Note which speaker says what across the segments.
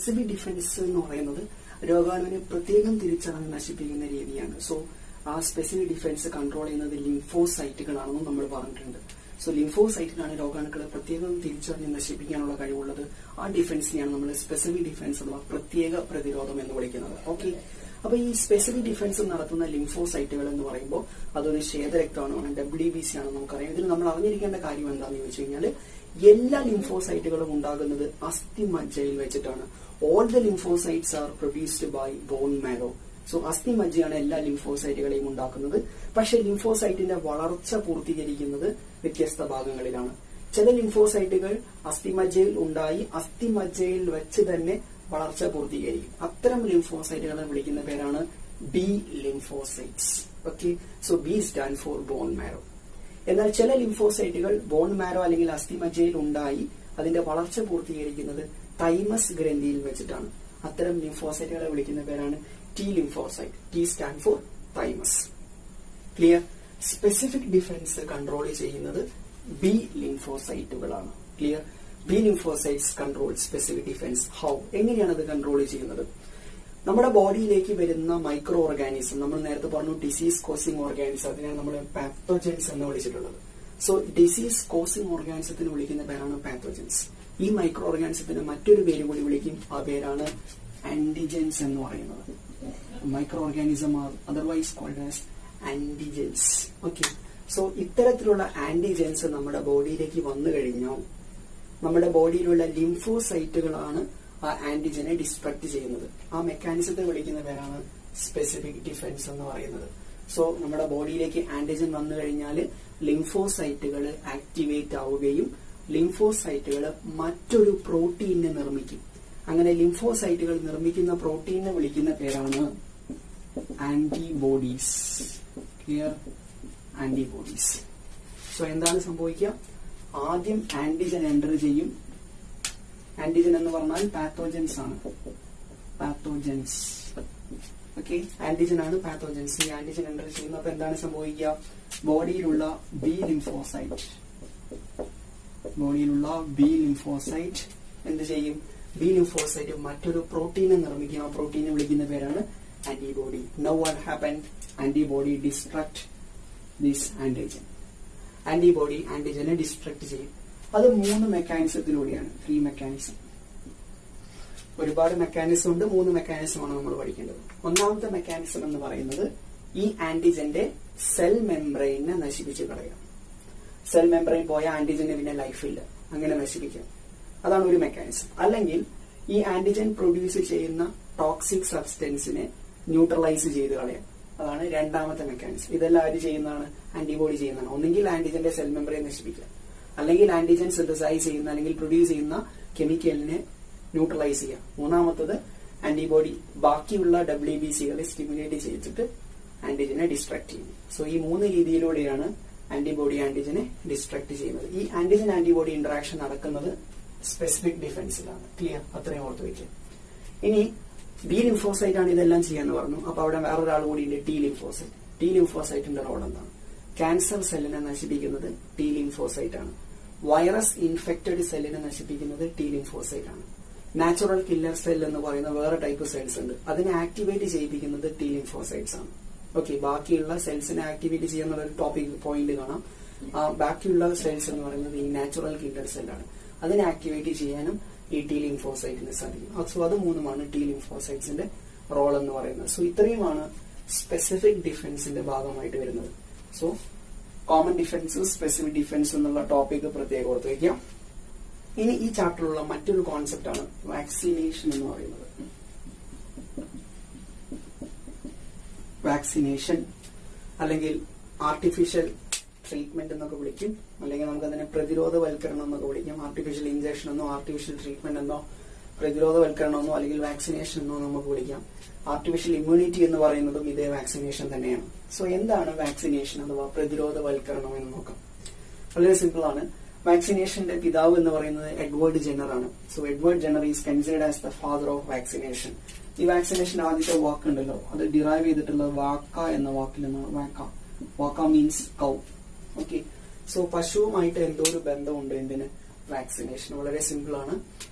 Speaker 1: Specific defence എന്ന് പറയുന്നത് രോഗാണുവിനെ പ്രത്യേകം തിരിച്ചറിഞ്ഞ് നശിപ്പിക്കുന്ന രീതിയാണ്. സോ ആ സ്പെസിഫിക് ഡിഫൻസ് കൺട്രോൾ ചെയ്യുന്നത് ലിംഫോസൈറ്റുകളാണെന്ന് നമ്മൾ പറഞ്ഞിട്ടുണ്ട്. സോ ലിംഫോസൈറ്റിനാണ് രോഗാണുക്കളെ പ്രത്യേകം തിരിച്ചറിഞ്ഞ് നശിപ്പിക്കാനുള്ള കഴിവുള്ളത്. ആ ഡിഫൻസിനെയാണ് നമ്മൾ സ്പെസിഫിക് ഡിഫൻസ് അഥവാ പ്രത്യേക പ്രതിരോധം എന്ന് വിളിക്കുന്നത്. ഓക്കെ, അപ്പൊ ഈ സ്പെസിഫിക് ഡിഫൻസ് നടത്തുന്ന ലിംഫോസൈറ്റുകൾ എന്ന് പറയുമ്പോൾ അതൊരു ശ്വേതരക്തമാണ്, WBC ആണെന്ന് നമുക്കറിയാം. ഇതിൽ നമ്മൾ അറിഞ്ഞിരിക്കേണ്ട കാര്യം എന്താണെന്ന് ചോദിച്ചു കഴിഞ്ഞാൽ എല്ലാ ലിംഫോസൈറ്റുകളും ഉണ്ടാകുന്നത് അസ്ഥിമജ്ജയിൽ വെച്ചിട്ടാണ്. All the lymphocytes are produced by bone marrow. So അസ്ഥിമജ്ജയാണ് എല്ലാ ലിംഫോസൈറ്റുകളെയും ഉണ്ടാക്കുന്നത്. പക്ഷെ ലിംഫോസൈറ്റിന്റെ വളർച്ച പൂർത്തീകരിക്കുന്നത് വ്യത്യസ്ത ഭാഗങ്ങളിലാണ്. ചില ലിംഫോസൈറ്റുകൾ അസ്ഥിമജ്ജയിൽ ഉണ്ടായി അസ്ഥിമജ്ജയിൽ വെച്ച് തന്നെ വളർച്ച പൂർത്തീകരിക്കും. അത്തരം ലിംഫോസൈറ്റുകളെ വിളിക്കുന്ന പേരാണ് B lymphocytes. Okay, so B stand for bone marrow. എന്നാൽ ചില ലിംഫോസൈറ്റുകൾ ബോൺ മാരോ അല്ലെങ്കിൽ അസ്ഥിമജ്ജയിൽ ഉണ്ടായി അതിന്റെ വളർച്ച പൂർത്തീകരിക്കുന്നത് തൈമസ് ഗ്രന്ഥിയിൽ വെച്ചിട്ടാണ്. അത്തരം ലിംഫോസൈറ്റുകളെ വിളിക്കുന്ന പേരാണ് ടി ലിംഫോസൈറ്റ്. T stand for thymus. Clear? Specific defence control ചെയ്യുന്നത് ബി ലിംഫോസൈറ്റുകളാണ്. Clear? B lymphocytes control specific defence. How? എങ്ങനെയാണ് അത് കൺട്രോൾ ചെയ്യുന്നത്? നമ്മുടെ ബോഡിയിലേക്ക് വരുന്ന മൈക്രോ ഓർഗാനിസം, നമ്മൾ നേരത്തെ പറഞ്ഞു ഡിസീസ് കോസിംഗ് ഓർഗാനിസം, അതിനാണ് നമ്മൾ പാത്തോജൻസ് എന്ന് വിളിച്ചിട്ടുള്ളത്. സോ ഡിസീസ് കോസിംഗ് ഓർഗാനിസത്തിന് വിളിക്കുന്ന പേരാണ് പാത്തോജൻസ്. ഈ മൈക്രോ ഓർഗാനിസത്തിന് മറ്റൊരു പേര് കൂടി വിളിക്കും. ആ പേരാണ് ആന്റിജൻസ് എന്ന് പറയുന്നത്. Micro organism are otherwise called as antigens. Okay, so ഇത്തരത്തിലുള്ള ആന്റിജൻസ് നമ്മുടെ ബോഡിയിലേക്ക് വന്നു കഴിഞ്ഞാൽ നമ്മുടെ ബോഡിയിലുള്ള ലിംഫോസൈറ്റുകളാണ് ആ ആന്റിജനെ ഡിസ്ട്രക്ട് ചെയ്യുന്നത്. ആ മെക്കാനിസത്തെ വിളിക്കുന്ന പേരാണ് സ്പെസിഫിക് ഡിഫൻസ് എന്ന് പറയുന്നത്. സോ നമ്മുടെ ബോഡിയിലേക്ക് ആന്റിജൻ വന്നു കഴിഞ്ഞാൽ ലിംഫോസൈറ്റുകൾ ആക്ടിവേറ്റ് ആവുകയും ലിംഫോസൈറ്റുകൾ മറ്റൊരു പ്രോട്ടീനെ നിർമ്മിക്കും. അങ്ങനെ ലിംഫോസൈറ്റുകൾ നിർമ്മിക്കുന്ന പ്രോട്ടീനെ വിളിക്കുന്ന പേരാണ് ആന്റിബോഡീസ്. ക്ലിയർ? ആന്റിബോഡീസ്. സോ എന്താണ് സംഭവിക്കുക? ആദ്യം ആന്റിജൻ എൻ്റർ ചെയ്യും. ആന്റിജൻ എന്ന് പറഞ്ഞാൽ പാത്തോജൻസ് ആണ്. പാത്തോജൻസ്. ഓക്കെ, ആന്റിജൻ ആണ് പാത്തോജൻസ്. ഈ ആന്റിജൻ എൻ്റർ ചെയ്യുന്നു. അപ്പൊ എന്താണ് സംഭവിക്കുക? ബോഡിയിലുള്ള ബി ലിംഫോസൈറ്റ് എന്ത് ചെയ്യും? ബി ലിംഫോസൈറ്റ് മറ്റൊരു പ്രോട്ടീനെ നിർമ്മിക്കും. ആ പ്രോട്ടീനെ വിളിക്കുന്ന പേരാണ് antibody. Now what happen? Antibody destruct this antigen. Antibody ആന്റിജനെ ഡിസ്ട്രക്ട് ചെയ്യും. അത് 3 മെക്കാനിസത്തിലൂടെയാണ്. 3 മെക്കാനിസം. ഒരുപാട് മെക്കാനിസം ഉണ്ട്. 3 മെക്കാനിസമാണ് നമ്മൾ പഠിക്കേണ്ടത്. ഒന്നാമത്തെ മെക്കാനിസം എന്ന് പറയുന്നത് ഈ ആന്റിജന്റെ സെൽ മെംബ്രെയിനെ നശിപ്പിച്ച് കളയാം. സെൽ മെംബ്രെയിൻ പോയ ആന്റിജന് പിന്നെ ലൈഫില്ല, അങ്ങനെ നശിപ്പിക്കാം. അതാണ് ഒരു മെക്കാനിസം. അല്ലെങ്കിൽ ഈ ആന്റിജൻ പ്രൊഡ്യൂസ് ചെയ്യുന്ന ടോക്സിക് സബ്സ്റ്റൻസിനെ ന്യൂട്രലൈസ് ചെയ്ത് കളയാം. അതാണ് രണ്ടാമത്തെ മെക്കാനിസം. ഇതെല്ലാം ആര് ചെയ്യുന്നതാണ്? ആന്റിബോഡി ചെയ്യുന്നതാണ്. ഒന്നെങ്കിൽ ആന്റിജന്റെ സെൽ മെംബ്രെയിൻ നശിപ്പിക്കുക, അല്ലെങ്കിൽ ആന്റിജൻ സിന്തസൈസ് ചെയ്യുന്ന അല്ലെങ്കിൽ പ്രൊഡ്യൂസ് ചെയ്യുന്ന കെമിക്കലിനെ ന്യൂട്രലൈസ് ചെയ്യുക. മൂന്നാമത്തത് ആന്റിബോഡി ബാക്കിയുള്ള WBCകളെ സ്റ്റിമുലേറ്റ് ചെയ്തിട്ട് ആന്റിജനെ ഡിസ്ട്രാക്ട് ചെയ്യും. സോ ഈ 3 രീതിയിലൂടെയാണ് ആന്റിബോഡി ആന്റിജനെ ഡിസ്ട്രാക്ട് ചെയ്യുന്നത്. ഈ ആന്റിജൻ ആന്റിബോഡി ഇന്ററാക്ഷൻ നടക്കുന്നത് സ്പെസിഫിക് ഡിഫൻസിലാണ്. ക്ലിയർ? അത്രയും ഓർത്ത് വയ്ക്കുക. ഇനി ബി ലിംഫോസൈറ്റ് ആണ് ഇതെല്ലാം ചെയ്യാന്ന് പറഞ്ഞു. അപ്പൊ അവിടെ വേറൊരാൾ കൂടി ഉണ്ട്, ടി ലിംഫോസൈറ്റ്. ടി ലിംഫോസൈറ്റിന്റെ റോൾ എന്താണ്? ക്യാൻസർ സെല്ലിനെ നശിപ്പിക്കുന്നത് ടി ലിംഫോസൈറ്റ് ആണ്. വൈറസ് ഇൻഫെക്റ്റഡ് സെല്ലിനെ നശിപ്പിക്കുന്നത് ടി ലിംഫോസൈറ്റ് ആണ്. നാച്ചുറൽ കില്ലർ സെൽ എന്ന് പറയുന്ന വേറെ ടൈപ്പ് സെൽസ് ഉണ്ട്. അതിനെ ആക്ടിവേറ്റ് ചെയ്യിപ്പിക്കുന്നത് ടി ലിംഫോസൈറ്റ്സ് ആണ്. ഓക്കെ, ബാക്കിയുള്ള സെൽസിനെ ആക്ടിവേറ്റ് ചെയ്യുന്ന ഒരു ടോപ്പിക് പോയിന്റ് കാണാം. ബാക്കിയുള്ള സെൽസ് എന്ന് പറയുന്നത് ഈ നാച്ചുറൽ കില്ലർ സെല്ലാണ്. അതിനെ ആക്ടിവേറ്റ് ചെയ്യാനും ഈ ടി ലിംഫോസൈറ്റിന് സാധിക്കും. സോ അത് 3മാണ് ടി ലിംഫോസൈറ്റ്സിന്റെ റോൾ എന്ന് പറയുന്നത്. സോ ഇത്രയുമാണ് സ്പെസിഫിക് ഡിഫൻസിന്റെ ഭാഗമായിട്ട് വരുന്നത്. So common defence, specific defence എന്നുള്ള ടോപ്പിക് പ്രത്യേകം ഓർത്ത് വയ്ക്കാം. ഇനി ഈ ചാപ്റ്ററിലുള്ള മറ്റൊരു കോൺസെപ്റ്റ് ആണ് വാക്സിനേഷൻ എന്ന് പറയുന്നത്. വാക്സിനേഷൻ അല്ലെങ്കിൽ ആർട്ടിഫിഷ്യൽ ട്രീറ്റ്മെന്റ് എന്നൊക്കെ വിളിക്കും, അല്ലെങ്കിൽ നമുക്ക് അതിനെ പ്രതിരോധവൽക്കരണം എന്നൊക്കെ വിളിക്കാം. ആർട്ടിഫിഷ്യൽ ഇഞ്ചക്ഷൻ എന്നോ ആർട്ടിഫിഷ്യൽ ട്രീറ്റ്മെന്റ് എന്നോ പ്രതിരോധവൽക്കരണം എന്നോ അല്ലെങ്കിൽ വാക്സിനേഷൻ എന്നോ നമുക്ക് വിളിക്കാം. ആർട്ടിഫിഷ്യൽ ഇമ്മ്യൂണിറ്റി എന്ന് പറയുന്നതും ഇതേ വാക്സിനേഷൻ തന്നെയാണ്. സോ എന്താണ് വാക്സിനേഷൻ അഥവാ പ്രതിരോധവൽക്കരണം എന്ന് നോക്കാം. വളരെ സിമ്പിൾ ആണ്. വാക്സിനേഷന്റെ പിതാവ് എന്ന് പറയുന്നത് എഡ്വേർഡ് ജെന്നർ ആണ്. So Edward Jenner is considered as the father of vaccination. ഈ വാക്സിനേഷൻ ആദ്യത്തെ വാക്കുണ്ടല്ലോ, അത് ഡിറൈവ് ചെയ്തിട്ടുള്ളത് വാക്ക എന്ന വാക്കിൽ നിന്നാണ്. വാക്ക മീൻസ് കൗ. ഓക്കെ, സോ പശുവുമായിട്ട് എന്തോ ഒരു ബന്ധമുണ്ട് എന്തിന്? വാക്സിനേഷൻ. വളരെ സിമ്പിൾ ആണ്.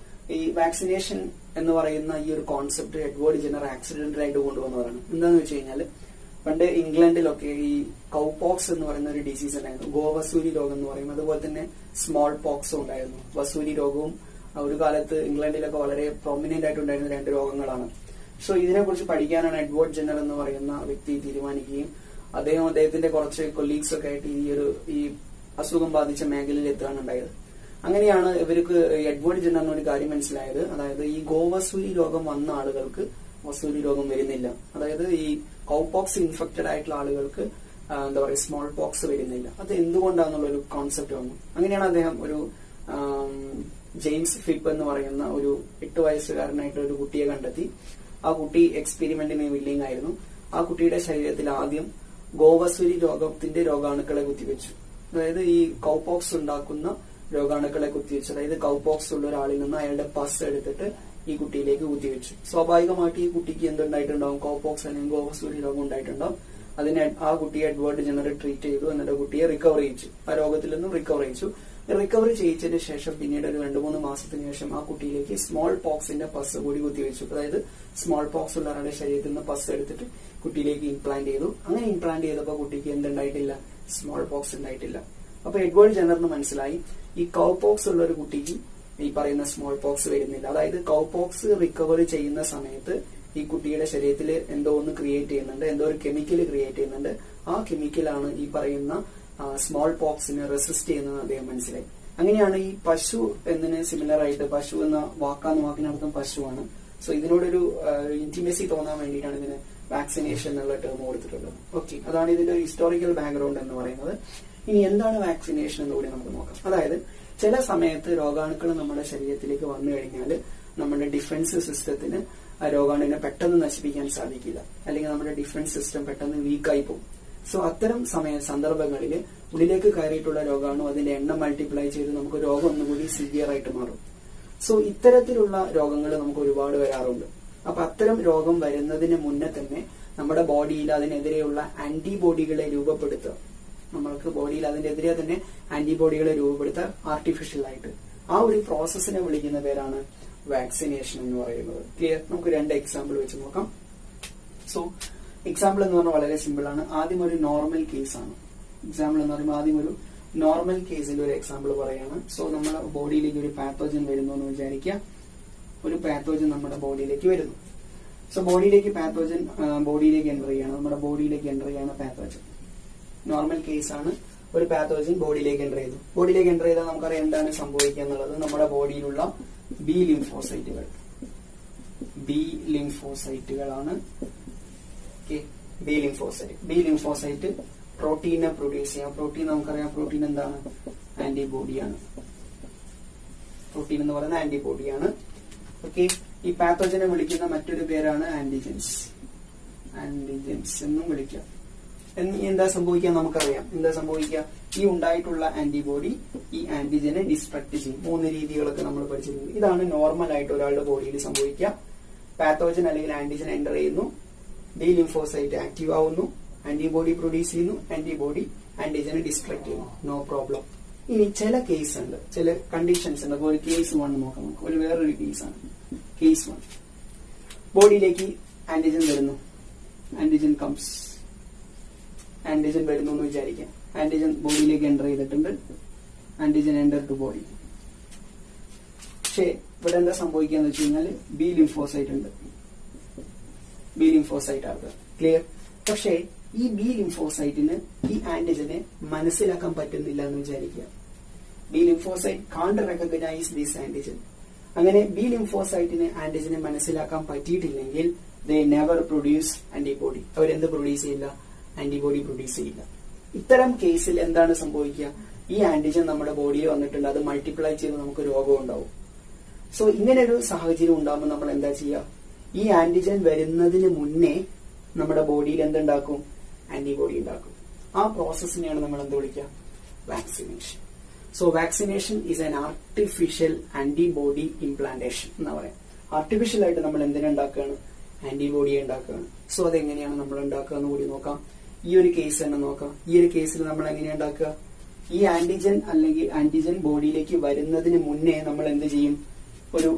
Speaker 1: ഈ വാക്സിനേഷൻ എന്ന് പറയുന്ന ഈ ഒരു കോൺസെപ്റ്റ് എഡ്വേർഡ് ജെന്നർ ആക്സിഡന്റൽ ആയിട്ട് കൊണ്ടുവന്നതാണ്. എന്താന്ന് വെച്ച് കഴിഞ്ഞാല് പണ്ട് ഇംഗ്ലണ്ടിലൊക്കെ ഈ കൗപോക്സ് എന്ന് പറയുന്ന ഒരു ഡിസീസ് ഉണ്ടായിരുന്നു, ഗോവസൂരി രോഗം എന്ന് പറയും. അതുപോലെ തന്നെ സ്മോൾ പോക്സും ഉണ്ടായിരുന്നു. വസൂരി രോഗവും ഒരു കാലത്ത് ഇംഗ്ലണ്ടിലൊക്കെ വളരെ പ്രൊമിനന്റ് ആയിട്ടുണ്ടായിരുന്ന 2 രോഗങ്ങളാണ്. സോ ഇതിനെക്കുറിച്ച് പഠിക്കാനാണ് എഡ്വേർഡ് ജെന്നർ എന്ന് പറയുന്ന വ്യക്തി തീരുമാനിക്കുകയും അദ്ദേഹത്തിന്റെ കുറച്ച് കൊലീഗ്സ് ഒക്കെ ആയിട്ട് ഈ അസുഖം ബാധിച്ച മേഖലയിൽ എത്തുകയാണ് ഉണ്ടായത്. അങ്ങനെയാണ് ഇവർക്ക് എഡ്വേർഡ് ജെന്നറിന് ഒരു കാര്യം മനസ്സിലായത്. അതായത് ഈ ഗോവസൂരി രോഗം വന്ന ആളുകൾക്ക് വസൂരി രോഗം വരുന്നില്ല. അതായത് ഈ കൗപോക്സ് ഇൻഫെക്റ്റഡ് ആയിട്ടുള്ള ആളുകൾക്ക് എന്താ പറയുക സ്മോൾ പോക്സ് വരുന്നില്ല. അത് എന്തുകൊണ്ടാണെന്നുള്ള ഒരു കോൺസെപ്റ്റ് വന്നു. അങ്ങനെയാണ് അദ്ദേഹം ഒരു ജെയിംസ് ഫിപ്പ് എന്ന് പറയുന്ന ഒരു 8 വയസ്സുകാരനായിട്ടുള്ള ഒരു കുട്ടിയെ കണ്ടെത്തി. ആ കുട്ടി എക്സ്പെരിമെന്റിന് വില്ലിംഗ് ആയിരുന്നു. ആ കുട്ടിയുടെ ശരീരത്തിൽ ആദ്യം ഗോവസൂരി രോഗത്തിന്റെ രോഗാണുക്കളെ കുത്തിവെച്ചു. അതായത് ഈ കൗപോക്സ് ഉണ്ടാക്കുന്ന രോഗാണുക്കളെ കുത്തിവെച്ചു. അതായത് കൗപോക്സ് ഉള്ള ഒരാളിൽ നിന്ന് അയാളുടെ പസ് എടുത്തിട്ട് ഈ കുട്ടിയിലേക്ക് കുത്തിവെച്ചു. സ്വാഭാവികമായിട്ട് ഈ കുട്ടിക്ക് എന്തുണ്ടായിട്ടുണ്ടാവും, കൗപോക്സ് അല്ലെങ്കിൽ ഗോവസൂരി രോഗം ഉണ്ടായിട്ടുണ്ടാവും. ആ കുട്ടിയെ എഡ്വേർഡ് ജെന്നർ ട്രീറ്റ് ചെയ്തു. എന്നിട്ട് കുട്ടിയെ റിക്കവർ ചെയ്യിച്ചു. ആ രോഗത്തിൽ നിന്നും റിക്കവർ ചെയ്യിച്ചു. റിക്കവർ ചെയ്യിച്ചതിന് ശേഷം പിന്നീട് ഒരു 2-3 മാസത്തിന് ശേഷം ആ കുട്ടിയിലേക്ക് സ്മോൾ പോക്സിന്റെ പസ് കൂടി കുത്തിവെച്ചു. അതായത് സ്മോൾ പോക്സ് ഉള്ള ഒരാളുടെ ശരീരത്തിൽ നിന്ന് പസ് എടുത്തിട്ട് കുട്ടിയിലേക്ക് ഇംപ്ലാന്റ് ചെയ്തു. അങ്ങനെ ഇംപ്ലാന്റ് ചെയ്തപ്പോൾ കുട്ടിക്ക് എന്തുണ്ടായിട്ടില്ല, സ്മോൾ പോക്സ് ഉണ്ടായിട്ടില്ല. അപ്പൊ എഡ്വേർഡ് ജെന്നറിന് മനസ്സിലായി ഈ കൗപോക്സ് ഉള്ള ഒരു കുട്ടിക്ക് ഈ പറയുന്ന സ്മോൾ പോക്സ് വരുന്നില്ല. അതായത് കൗപോക്സ് റിക്കവർ ചെയ്യുന്ന സമയത്ത് ഈ കുട്ടിയുടെ ശരീരത്തിൽ എന്തോ ഒന്ന് ക്രിയേറ്റ് ചെയ്യുന്നുണ്ട്, എന്തോ ഒരു കെമിക്കൽ ക്രിയേറ്റ് ചെയ്യുന്നുണ്ട്. ആ കെമിക്കലാണ് ഈ പറയുന്ന സ്മോൾ പോക്സിനെ റെസിസ്റ്റ് ചെയ്യുന്നത് അദ്ദേഹം മനസ്സിലായി. അങ്ങനെയാണ് ഈ പശു എന്നതിന് സിമിലർ ആയിട്ട്, പശു എന്ന വാക്കിനർത്ഥം പശുവാണ്. സോ ഇതിനോടൊരു ഇന്റിമസി തോന്നാൻ വേണ്ടിയിട്ടാണ് ഇതിന് വാക്സിനേഷൻ എന്നുള്ള ടേം കൊടുത്തിട്ടുള്ളത്. ഓക്കെ, അതാണ് ഇതിന്റെ ഒരു ഹിസ്റ്റോറിക്കൽ ബാക്ക്ഗ്രൗണ്ട് എന്ന് പറയുന്നത്. ഇനി എന്താണ് വാക്സിനേഷൻ എന്നുകൂടി നമുക്ക് നോക്കാം. അതായത് ചില സമയത്ത് രോഗാണുക്കൾ നമ്മുടെ ശരീരത്തിലേക്ക് വന്നു കഴിഞ്ഞാൽ നമ്മുടെ ഡിഫൻസ് സിസ്റ്റത്തിന് ആ രോഗാണുവിനെ പെട്ടെന്ന് നശിപ്പിക്കാൻ സാധിക്കില്ല, അല്ലെങ്കിൽ നമ്മുടെ ഡിഫൻസ് സിസ്റ്റം പെട്ടെന്ന് വീക്കായി പോകും. സോ അത്തരം സന്ദർഭങ്ങളിൽ ഉള്ളിലേക്ക് കയറിയിട്ടുള്ള രോഗാണു അതിന്റെ എണ്ണം മൾട്ടിപ്ലൈ ചെയ്ത് നമുക്ക് രോഗം ഒന്നുകൂടി സിവിയർ ആയിട്ട് മാറും. സോ ഇത്തരത്തിലുള്ള രോഗങ്ങൾ നമുക്ക് ഒരുപാട് വരാറുണ്ട്. അപ്പൊ അത്തരം രോഗം വരുന്നതിന് മുന്നേ തന്നെ നമ്മുടെ ബോഡിയിൽ അതിനെതിരെയുള്ള ആന്റിബോഡികളെ രൂപപ്പെടുത്തുക. നമ്മൾക്ക് ബോഡിയിൽ അതിനെതിരെ തന്നെ ആന്റിബോഡികളെ രൂപപ്പെടുത്തുക ആർട്ടിഫിഷ്യൽ ആയിട്ട്. ആ ഒരു പ്രോസസ്സിനെ വിളിക്കുന്ന പേരാണ് വാക്സിനേഷൻ എന്ന് പറയുന്നത്. ക്ലിയർ? നമുക്ക് 2 എക്സാമ്പിൾ വെച്ച് നോക്കാം. സോ എക്സാമ്പിൾ എന്ന് പറഞ്ഞാൽ വളരെ സിമ്പിൾ ആണ്. ആദ്യം ഒരു നോർമൽ കേസ് ആണ്. എക്സാമ്പിൾ എന്ന് പറയുമ്പോൾ ആദ്യം ഒരു നോർമൽ കേസിന്റെ ഒരു എക്സാമ്പിൾ പറയാണ്. സോ നമ്മുടെ ബോഡിയിലേക്ക് ഒരു പാത്തോജൻ വരുന്നു എന്ന് വിചാരിക്കുക. ഒരു പാത്തോജൻ നമ്മുടെ ബോഡിയിലേക്ക് വരുന്നു. സോ പാത്തോജൻ ബോഡിയിലേക്ക് എൻ്റർ ചെയ്യാണ്. നമ്മുടെ ബോഡിയിലേക്ക് എൻ്റർ ചെയ്യാണ് പാത്തോജൻ. നോർമൽ കേസ് ആണ്. ഒരു പാത്തോജൻ ബോഡിയിലേക്ക് എൻ്റർ ചെയ്തു. ബോഡിയിലേക്ക് എൻ്റർ ചെയ്താൽ നമുക്കറിയാം എന്താണ് സംഭവിക്കുക എന്നുള്ളത്. നമ്മുടെ ബോഡിയിലുള്ള ബി ലിംഫോസൈറ്റുകളാണ്. ബി ലിംഫോസൈറ്റ് പ്രോട്ടീനെ പ്രൊഡ്യൂസ് ചെയ്യാം. പ്രോട്ടീൻ നമുക്കറിയാം, പ്രോട്ടീൻ എന്താണ്, ആന്റിബോഡിയാണ്. പ്രോട്ടീൻ എന്ന് പറയുന്ന ആന്റിബോഡിയാണ്. ഓക്കെ, ഈ പാത്തോജനെ വിളിക്കുന്ന മറ്റൊരു പേരാണ് ആന്റിജൻസ് എന്നും വിളിക്കാം. എന്താ സംഭവിക്കുക നമുക്കറിയാം. എന്താ സംഭവിക്കുക, ഈ ഉണ്ടായിട്ടുള്ള ആന്റിബോഡി ഈ ആന്റിജനെ ഡിസ്ട്രക്ട് ചെയ്യും. 3 രീതികളൊക്കെ നമ്മൾ പഠിച്ചിട്ടുണ്ട്. ഇതാണ് നോർമൽ ആയിട്ട് ഒരാളുടെ ബോഡിയിൽ സംഭവിക്കുക. പാത്തോജൻ അല്ലെങ്കിൽ ആന്റിജൻ എൻ്റർ ചെയ്യുന്നു, ബി ലിംഫോസൈറ്റ് ആക്റ്റീവ് ആവുന്നു, ആന്റിബോഡി പ്രൊഡ്യൂസ് ചെയ്യുന്നു, ആന്റിബോഡി ആന്റിജനെ ഡിസ്ട്രക്ട് ചെയ്യുന്നു. No problem. ഇനി ചില കേസ് ഉണ്ട്, ചില കണ്ടീഷൻസ് ഉണ്ട്. അപ്പോൾ ഒരു കേസ് 1 നോക്കാം. ഒരു വേറൊരു കേസാണ് കേസ് 1. ബോഡിയിലേക്ക് ആന്റിജൻ വരുന്നു. ആന്റിജൻ വരുന്നു എന്ന് വിചാരിക്കാം. ആന്റിജൻ ബോഡിയിലേക്ക് എൻ്റർ ചെയ്തിട്ടുണ്ട്. Antigen enter to body. പക്ഷേ ഇവിടെ എന്താ സംഭവിക്കുക എന്ന് വെച്ച് കഴിഞ്ഞാൽ ബി ലിംഫോസൈറ്റ് ഉണ്ട്. ബി ലിംഫോസൈറ്റ് ആണ്. ക്ലിയർ? പക്ഷേ ഈ ബി ലിംഫോസൈറ്റിന് ഈ ആന്റിജനെ മനസ്സിലാക്കാൻ പറ്റുന്നില്ല എന്ന് വിചാരിക്കുക. ബി ലിംഫോസൈറ്റ് കാണ്ട് റെക്കഗ്നൈസ് ദിസ് ആന്റിജൻ. അങ്ങനെ ബി ലിംഫോസൈറ്റിന് ആന്റിജനെ മനസ്സിലാക്കാൻ പറ്റിയിട്ടില്ലെങ്കിൽ ദേ നെവർ പ്രൊഡ്യൂസ് ആന്റിബോഡി. അവരെന്ത് പ്രൊഡ്യൂസ് ചെയ്യില്ല? ആന്റിബോഡി പ്രൊഡ്യൂസ് ചെയ്യില്ല. ഇത്തരം കേസിൽ എന്താണ് സംഭവിക്കുക? ഈ ആന്റിജൻ നമ്മുടെ ബോഡിയിൽ വന്നിട്ടുണ്ട്, അത് മൾട്ടിപ്ലൈ ചെയ്ത് നമുക്ക് രോഗം ഉണ്ടാവും. സോ ഇങ്ങനെ ഒരു സാഹചര്യം ഉണ്ടാകുമ്പോൾ നമ്മൾ എന്താ ചെയ്യുക? ഈ ആന്റിജൻ വരുന്നതിന് മുന്നേ നമ്മുടെ ബോഡിയിൽ എന്തുണ്ടാക്കും? ആന്റിബോഡി ഉണ്ടാക്കും. ആ പ്രോസസ്സിനെയാണ് നമ്മൾ എന്ത് വിളിക്കുക? Vaccination. So vaccination is an artificial antibody implantation എന്നാ പറയാം. ആർട്ടിഫിഷ്യൽ ആയിട്ട് നമ്മൾ എന്തിനെ ഉണ്ടാക്കുകയാണ്? ആന്റിബോഡിയെ ഉണ്ടാക്കുകയാണ്. സോ അതെങ്ങനെയാണ് നമ്മൾ ഉണ്ടാക്കുക എന്ന് കൂടി നോക്കാം. ഈ ഒരു കേസ് തന്നെ നോക്കാം. ഈ ഒരു കേസിൽ നമ്മൾ എങ്ങനെയാണ് ഉണ്ടാക്കുക? ഈ ആന്റിജൻ അല്ലെങ്കിൽ ആന്റിജൻ ബോഡിയിലേക്ക് വരുന്നതിന് മുന്നേ നമ്മൾ എന്ത് ചെയ്യും? ഒരു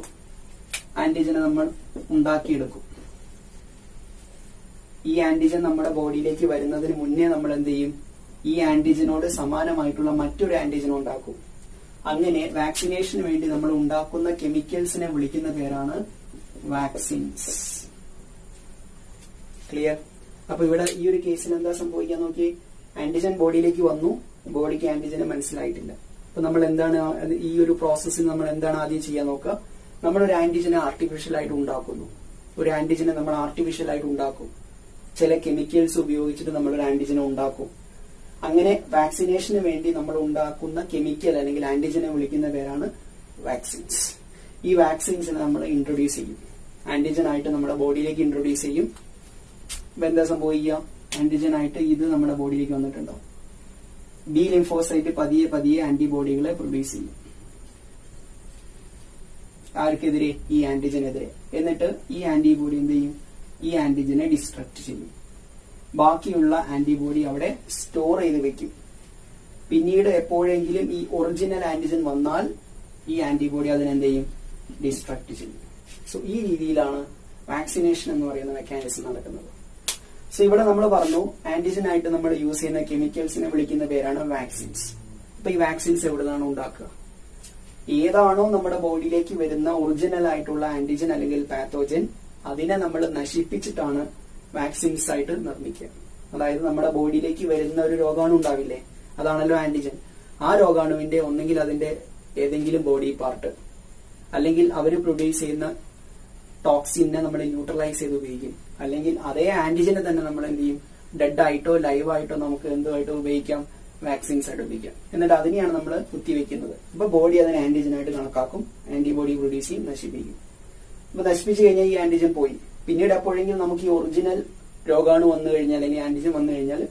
Speaker 1: ആന്റിജനെ നമ്മൾ ഉണ്ടാക്കിയെടുക്കും. ഈ ആന്റിജൻ നമ്മുടെ ബോഡിയിലേക്ക് വരുന്നതിന് മുന്നേ നമ്മൾ എന്ത് ചെയ്യും? ഈ ആന്റിജനോട് സമാനമായിട്ടുള്ള മറ്റൊരു ആന്റിജൻ ഉണ്ടാക്കും. അങ്ങനെ വാക്സിനേഷന് വേണ്ടി നമ്മൾ ഉണ്ടാക്കുന്ന കെമിക്കൽസിനെ വിളിക്കുന്ന പേരാണ് വാക്സിൻസ്. ക്ലിയർ? അപ്പൊ ഇവിടെ ഈ ഒരു കേസിൽ എന്താ സംഭവിക്കാൻ നോക്കി? ആന്റിജൻ ബോഡിയിലേക്ക് വന്നു, ബോഡിക്ക് ആന്റിജനെ മനസ്സിലായിട്ടില്ല. അപ്പൊ നമ്മൾ എന്താണ് ഈ ഒരു പ്രോസസ്സിൽ നമ്മൾ എന്താണ് ആദ്യം ചെയ്യാൻ നോക്കുക? നമ്മളൊരു ആന്റിജനെ ആർട്ടിഫിഷ്യൽ ആയിട്ട് ഉണ്ടാക്കുന്നു. ഒരു ആന്റിജനെ നമ്മൾ ആർട്ടിഫിഷ്യൽ ആയിട്ട് ഉണ്ടാക്കും. ചില കെമിക്കൽസ് ഉപയോഗിച്ചിട്ട് നമ്മളൊരു ആന്റിജനെ ഉണ്ടാക്കും. അങ്ങനെ വാക്സിനേഷന് വേണ്ടി നമ്മൾ ഉണ്ടാക്കുന്ന കെമിക്കൽ അല്ലെങ്കിൽ ആന്റിജനെ വിളിക്കുന്ന പേരാണ് വാക്സിൻസ്. ഈ വാക്സിൻസിനെ നമ്മൾ ഇൻട്രൊഡ്യൂസ് ചെയ്യും. ആന്റിജൻ ആയിട്ട് നമ്മുടെ ബോഡിയിലേക്ക് ഇൻട്രൊഡ്യൂസ് ചെയ്യും. ഇപ്പൊ എന്താ സംഭവിക്കുക? ആന്റിജൻ ആയിട്ട് ഇത് നമ്മുടെ ബോഡിയിലേക്ക് വന്നിട്ടുണ്ടാവും. ബി ലിംഫോസൈറ്റ് പതിയെ പതിയെ ആന്റിബോഡികളെ പ്രൊഡ്യൂസ് ചെയ്യും. ആർക്കെതിരെ? ഈ ആന്റിജനെതിരെ. എന്നിട്ട് ഈ ആന്റിബോഡി എന്ത് ചെയ്യും? ഈ ആന്റിജനെ ഡിസ്ട്രക്ട് ചെയ്യും. ബാക്കിയുള്ള ആന്റിബോഡി അവിടെ സ്റ്റോർ ചെയ്ത് വെക്കും. പിന്നീട് എപ്പോഴെങ്കിലും ഈ ഒറിജിനൽ ആന്റിജൻ വന്നാൽ ഈ ആന്റിബോഡി അതിനെന്ത് ചെയ്യും? ഡിസ്ട്രക്ട് ചെയ്യും. സോ ഈ രീതിയിലാണ് വാക്സിനേഷൻ എന്ന് പറയുന്ന മെക്കാനിസം നടക്കുന്നത്. സോ ഇവിടെ നമ്മൾ പറഞ്ഞു ആന്റിജൻ ആയിട്ട് നമ്മൾ യൂസ് ചെയ്യുന്ന കെമിക്കൽസിനെ വിളിക്കുന്ന പേരാണ് വാക്സിൻസ്. അപ്പൊ ഈ വാക്സിൻസ് എവിടുന്നാണ് ഉണ്ടാക്കുക? ഏതാണോ നമ്മുടെ ബോഡിയിലേക്ക് വരുന്ന ഒറിജിനൽ ആയിട്ടുള്ള ആന്റിജൻ അല്ലെങ്കിൽ പാത്തോജൻ, അതിനെ നമ്മൾ നശിപ്പിച്ചിട്ടാണ് വാക്സിൻസ് ആയിട്ട് നിർമ്മിക്കുക. അതായത് നമ്മുടെ ബോഡിയിലേക്ക് വരുന്ന ഒരു രോഗാണു ഉണ്ടാവില്ലേ, അതാണല്ലോ ആന്റിജൻ. ആ രോഗാണുവിന്റെ ഒന്നെങ്കിൽ അതിന്റെ ഏതെങ്കിലും ബോഡി പാർട്ട് അല്ലെങ്കിൽ അവർ പ്രൊഡ്യൂസ് ചെയ്യുന്ന ടോക്സിനെ നമ്മൾ ന്യൂട്രലൈസ് ചെയ്ത് ഉപയോഗിക്കും. അല്ലെങ്കിൽ അതേ ആന്റിജനെ തന്നെ നമ്മൾ എന്ത് ചെയ്യും? ഡെഡ് ആയിട്ടോ ലൈവ് ആയിട്ടോ നമുക്ക് എന്തുമായിട്ടോ ഉപയോഗിക്കാം? വാക്സിൻസ് ആയിട്ട് ഉപയോഗിക്കാം. എന്നിട്ട് അതിനെയാണ് നമ്മൾ കുത്തിവെക്കുന്നത്. അപ്പൊ ബോഡി അതിനെ ആന്റിജൻ ആയിട്ട് കണക്കാക്കും, ആന്റിബോഡി പ്രൊഡ്യൂസ് ചെയ്യും, നശിപ്പിക്കും. അപ്പൊ നശിപ്പിച്ചു കഴിഞ്ഞാൽ ഈ ആന്റിജൻ പോയി. പിന്നീട് എപ്പോഴെങ്കിലും നമുക്ക് ഈ ഒറിജിനൽ രോഗാണു വന്നു കഴിഞ്ഞാൽ അല്ലെങ്കിൽ ആന്റിജൻ വന്നു കഴിഞ്ഞാൽ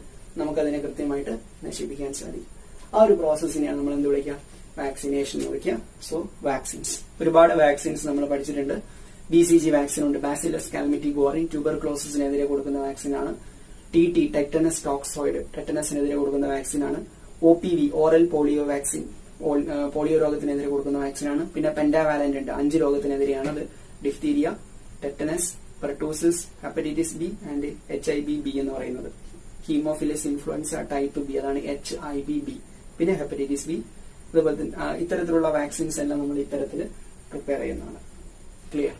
Speaker 1: നമുക്ക് അതിനെ കൃത്യമായിട്ട് നശിപ്പിക്കാൻ സാധിക്കും. ആ ഒരു പ്രോസസ്സിനെയാണ് നമ്മൾ എന്ത് വിളിക്കുക? വാക്സിനേഷൻ എന്ന് വിളിക്കുക. സോ വാക്സിൻസ്, ഒരുപാട് വാക്സിൻസ് നമ്മൾ പഠിച്ചിട്ടുണ്ട്. BCG വാക്സിൻ ഉണ്ട്, ബാസിലസ് കാൽമിറ്റി ഗോറിൻ, ട്യൂബർക്ലോസിനെതിരെ കൊടുക്കുന്ന വാക്സിനാണ്. TT ടെറ്റനസ് ടോക്സോയിഡ്, ടെറ്റനസിനെതിരെ കൊടുക്കുന്ന വാക്സിനാണ്. OPV oral polio vaccine, polio രോഗത്തിനെതിരെ കൊടുക്കുന്ന വാക്സിനാണ്. പിന്നെ പെന്റാവാലന്റ് ഉണ്ട്, 5 രോഗത്തിനെതിരെയാണ്. അത് diphtheria, tetanus, pertussis, hepatitis B and HIV-B എന്ന് പറയുന്നത്. ഹീമോഫിലസ് ഇൻഫ്ലുവൻസ ടൈപ്പ് ബി, അതാണ് HIV-B. പിന്നെ ഹെപ്പറ്റൈറ്റിസ് ബി. അതുപോലെ തന്നെ ഇത്തരത്തിലുള്ള വാക്സിൻസ് എല്ലാം നമ്മൾ ഇത്തരത്തിൽ പ്രിപ്പയർ ചെയ്യുന്നതാണ്. ക്ലിയർ?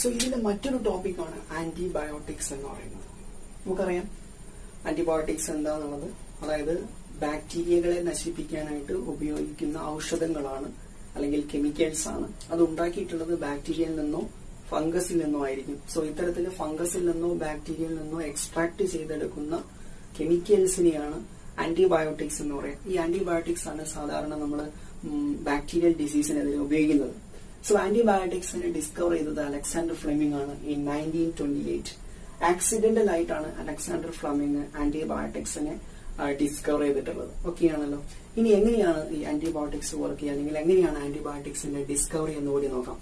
Speaker 1: സോ ഇതിന്റെ മറ്റൊരു ടോപ്പിക്കാണ് ആന്റിബയോട്ടിക്സ് എന്ന് പറയുന്നത്. നമുക്കറിയാം ആന്റിബയോട്ടിക്സ് എന്താണെന്നുള്ളത്. അതായത് ബാക്ടീരിയകളെ നശിപ്പിക്കാനായിട്ട് ഉപയോഗിക്കുന്ന ഔഷധങ്ങളാണ് അല്ലെങ്കിൽ കെമിക്കൽസ് ആണ്. അത് ഉണ്ടാക്കിയിട്ടുള്ളത് ബാക്ടീരിയയിൽ നിന്നോ ഫംഗസിൽ നിന്നോ ആയിരിക്കും. സോ ഇത്തരത്തിൽ ഫംഗസിൽ നിന്നോ ബാക്ടീരിയയിൽ നിന്നോ എക്സ്ട്രാക്ട് ചെയ്തെടുക്കുന്ന കെമിക്കൽസിനെയാണ് ആന്റിബയോട്ടിക്സ് എന്ന് പറയാം. ഈ ആന്റിബയോട്ടിക്സ് ആണ് സാധാരണ നമ്മൾ ബാക്ടീരിയൽ ഡിസീസിനെതിരെ ഉപയോഗിക്കുന്നത്. സോ ആന്റിബയോട്ടിക്സിനെ ഡിസ്കവർ ചെയ്തത് അലക്സാണ്ടർ ഫ്ലെമിംഗ് ആണ് in 1928. ആക്സിഡന്റൽ ആയിട്ടാണ് അലക്സാണ്ടർ ഫ്ലെമിംഗ് ആന്റിബയോട്ടിക്സിനെ ഡിസ്കവർ ചെയ്തിട്ടുള്ളത്. ഓക്കെ ആണല്ലോ. ഇനി എങ്ങനെയാണ് ഈ ആന്റിബയോട്ടിക്സ് വർക്ക് ചെയ്യുക അല്ലെങ്കിൽ എങ്ങനെയാണ് ആന്റിബയോട്ടിക്സിന്റെ ഡിസ്കവറി എന്ന് കൂടി നോക്കാം.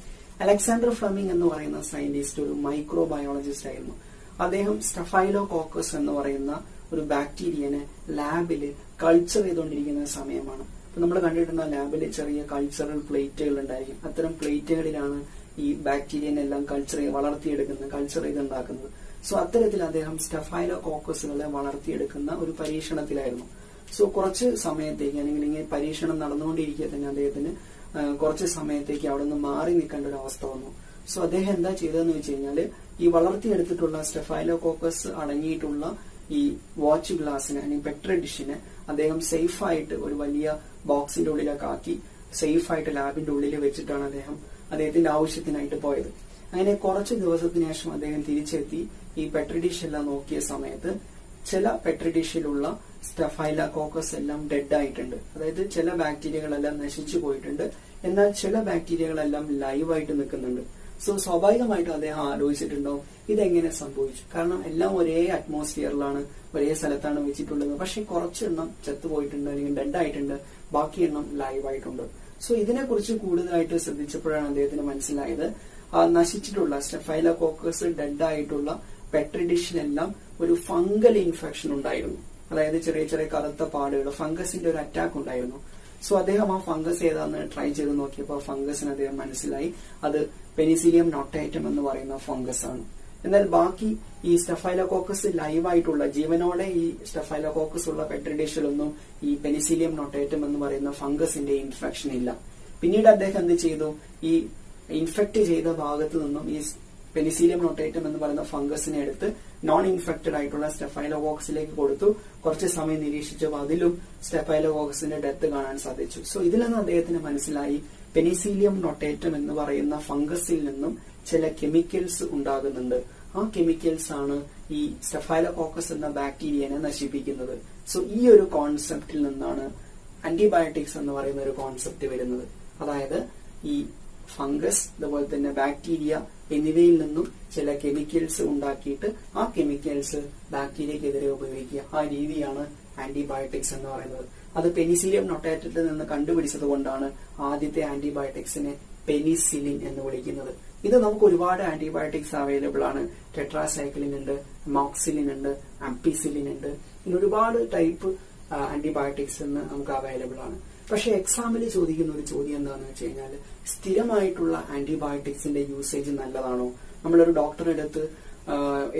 Speaker 1: അലക്സാണ്ടർ ഫ്ലെമിംഗ് എന്ന് പറയുന്ന സയന്റിസ്റ്റ് ഒരു മൈക്രോബയോളജിസ്റ്റ് ആയിരുന്നു. അദ്ദേഹം സ്റ്റഫൈലോകോക്കസ് എന്ന് പറയുന്ന ഒരു ബാക്ടീരിയനെ ലാബിൽ കൾച്ചർ ചെയ്തുകൊണ്ടിരിക്കുന്ന സമയമാണ്. അപ്പൊ നമ്മൾ കണ്ടിട്ടുള്ള ലാബിൽ ചെറിയ കൾച്ചറൽ പ്ലേറ്റുകൾ ഉണ്ടായിരിക്കും. അത്തരം പ്ലേറ്റുകളിലാണ് ഈ ബാക്ടീരിയനെല്ലാം വളർത്തിയെടുക്കുന്നത്, കൾച്ചർ ചെയ്തുണ്ടാക്കുന്നത്. സോ അത്തരത്തിൽ അദ്ദേഹം സ്റ്റഫൈലോകോക്കസുകളെ വളർത്തിയെടുക്കുന്ന ഒരു പരീക്ഷണത്തിലായിരുന്നു. സോ കുറച്ച് സമയത്തേക്ക് അല്ലെങ്കിൽ ഇങ്ങനെ പരീക്ഷണം നടന്നുകൊണ്ടിരിക്കെ തന്നെ അദ്ദേഹത്തിന് കുറച്ച് സമയത്തേക്ക് അവിടെ നിന്ന് മാറി നിൽക്കേണ്ട ഒരു അവസ്ഥ വന്നു. സോ അദ്ദേഹം എന്താ ചെയ്തതെന്ന് വെച്ച് കഴിഞ്ഞാല് ഈ വളർത്തിയെടുത്തിട്ടുള്ള സ്റ്റഫൈലോകോക്കസ് അടങ്ങിയിട്ടുള്ള ഈ വാച്ച് ഗ്ലാസിനെ അല്ലെങ്കിൽ പെട്രി ഡിഷിനെ അദ്ദേഹം സേഫ് ആയിട്ട് ഒരു വലിയ ബോക്സിന്റെ ഉള്ളിലൊക്കെ ആക്കി സേഫ് ആയിട്ട് ലാബിന്റെ ഉള്ളിൽ വെച്ചിട്ടാണ് അദ്ദേഹത്തിന്റെ ആവശ്യത്തിനായിട്ട് പോയത്. അങ്ങനെ കുറച്ച് ദിവസത്തിന് ശേഷം അദ്ദേഹം തിരിച്ചെത്തി ഈ പെട്രി ഡിഷ് എല്ലാം നോക്കിയ സമയത്ത് ചില പെട്രി ഡിഷിലുള്ള സ്റ്റഫൈലോകോക്കസ് എല്ലാം ഡെഡ് ആയിട്ടുണ്ട്. അതായത് ചില ബാക്ടീരിയകളെല്ലാം നശിച്ചു പോയിട്ടുണ്ട്, എന്നാൽ ചില ബാക്ടീരിയകളെല്ലാം ലൈവായിട്ട് നിൽക്കുന്നുണ്ട്. സോ സ്വാഭാവികമായിട്ടും അദ്ദേഹം ആലോചിച്ചിട്ടുണ്ടാവും ഇതെങ്ങനെ സംഭവിച്ചു. കാരണം എല്ലാം ഒരേ അറ്റ്മോസ്ഫിയറിലാണ്, ഒരേ സ്ഥലത്താണ് വെച്ചിട്ടുള്ളത്. പക്ഷെ കുറച്ചെണ്ണം ചത്തുപോയിട്ടുണ്ട് അല്ലെങ്കിൽ ഡെഡ് ആയിട്ടുണ്ട്, ബാക്കി എണ്ണം ലൈവായിട്ടുണ്ട്. സോ ഇതിനെക്കുറിച്ച് കൂടുതലായിട്ട് ശ്രദ്ധിച്ചപ്പോഴാണ് അദ്ദേഹത്തിന് മനസ്സിലായത് നശിച്ചിട്ടുള്ള സ്റ്റഫൈലോകോക്കസ് ഡെഡ് ആയിട്ടുള്ള പെട്രി ഡിഷിലെല്ലാം ഒരു ഫംഗൽ ഇൻഫെക്ഷൻ ഉണ്ടായിരുന്നു. അതായത് ചെറിയ ചെറിയ കറുത്ത പാടുകൾ, ഫംഗസിന്റെ ഒരു അറ്റാക്ക് ഉണ്ടായിരുന്നു. സോ അദ്ദേഹം ആ ഫംഗസ് ഏതാന്ന് ട്രൈ ചെയ്ത് നോക്കിയപ്പോൾ ആ ഫംഗസിന് അദ്ദേഹം മനസ്സിലായി അത് പെനിസിലിയം നോട്ടേറ്റം എന്ന് പറയുന്ന ഫംഗസ് ആണ്. എന്നാൽ ബാക്കി ഈ സ്റ്റഫൈലോകോക്കസ് ലൈവായിട്ടുള്ള ജീവനോടെ ഈ സ്റ്റഫൈലോകോക്കസ് ഉള്ള പെട്രി ഡിഷിലൊന്നും ഈ പെനിസിലിയം നോട്ടേറ്റം എന്ന് പറയുന്ന ഫംഗസിന്റെ ഇൻഫെക്ഷൻ ഇല്ല. പിന്നീട് അദ്ദേഹം എന്ത് ചെയ്തു, ഈ ഇൻഫെക്ട് ചെയ്ത ഭാഗത്ത് നിന്നും ഈ പെനിസിലിയം നോട്ടേറ്റം എന്ന് പറയുന്ന ഫംഗസിനെ എടുത്ത് നോൺ ഇൻഫെക്റ്റഡ് ആയിട്ടുള്ള സ്റ്റഫൈലോകോക്കസിലേക്ക് കൊടുത്തു. കുറച്ച് സമയം നിരീക്ഷിച്ചപ്പോൾ അതിലും സ്റ്റഫൈലോകോക്കസിന്റെ ഡെത്ത് കാണാൻ സാധിച്ചു. സോ ഇതിൽ നിന്ന് അദ്ദേഹത്തിന് മനസ്സിലായി പെനിസിലിയം നോട്ടേറ്റം എന്ന് പറയുന്ന ഫംഗസിൽ നിന്നും ചില കെമിക്കൽസ് ഉണ്ടാകുന്നുണ്ട്. ആ കെമിക്കൽസ് ആണ് ഈ സ്റ്റഫൈലോകോക്കസ് എന്ന ബാക്ടീരിയനെ നശിപ്പിക്കുന്നത്. സോ ഈ ഒരു കോൺസെപ്റ്റിൽ നിന്നാണ് ആന്റിബയോട്ടിക്സ് എന്ന് പറയുന്ന ഒരു കോൺസെപ്റ്റ് വരുന്നത്. അതായത് ഈ ഫംഗസ് അതുപോലെ തന്നെ ബാക്ടീരിയ എന്നിവയിൽ നിന്നും ചില കെമിക്കൽസ് ഉണ്ടാക്കിയിട്ട് ആ കെമിക്കൽസ് ബാക്ടീരിയക്കെതിരെ ഉപയോഗിക്കുക. ആ രീതിയാണ് ആന്റിബയോട്ടിക്സ് എന്ന് പറയുന്നത്. അത് പെനിസിലിയം നോട്ടേറ്റത്തിൽ നിന്ന് കണ്ടുപിടിച്ചത് കൊണ്ടാണ് ആദ്യത്തെ ആന്റിബയോട്ടിക്സിനെ പെനിസിലിൻ എന്ന് വിളിക്കുന്നത്. ഇത് നമുക്ക് ഒരുപാട് ആന്റിബയോട്ടിക്സ് അവൈലബിൾ ആണ്. ടെട്രാസൈക്ലിൻ ഉണ്ട്, മോക്സിലിൻ ഉണ്ട്, ആംപിസിലിൻ ഉണ്ട്. ഇങ്ങനെ ഒരുപാട് ടൈപ്പ് ആന്റിബയോട്ടിക്സ് നമുക്ക് അവൈലബിൾ ആണ്. പക്ഷെ എക്സാമിൽ ചോദിക്കുന്ന ഒരു ചോദ്യം എന്താണെന്ന് വെച്ച് കഴിഞ്ഞാൽ, സ്ഥിരമായിട്ടുള്ള ആന്റിബയോട്ടിക്സിന്റെ യൂസേജ് നല്ലതാണോ? നമ്മളൊരു ഡോക്ടറുടെ അടുത്ത്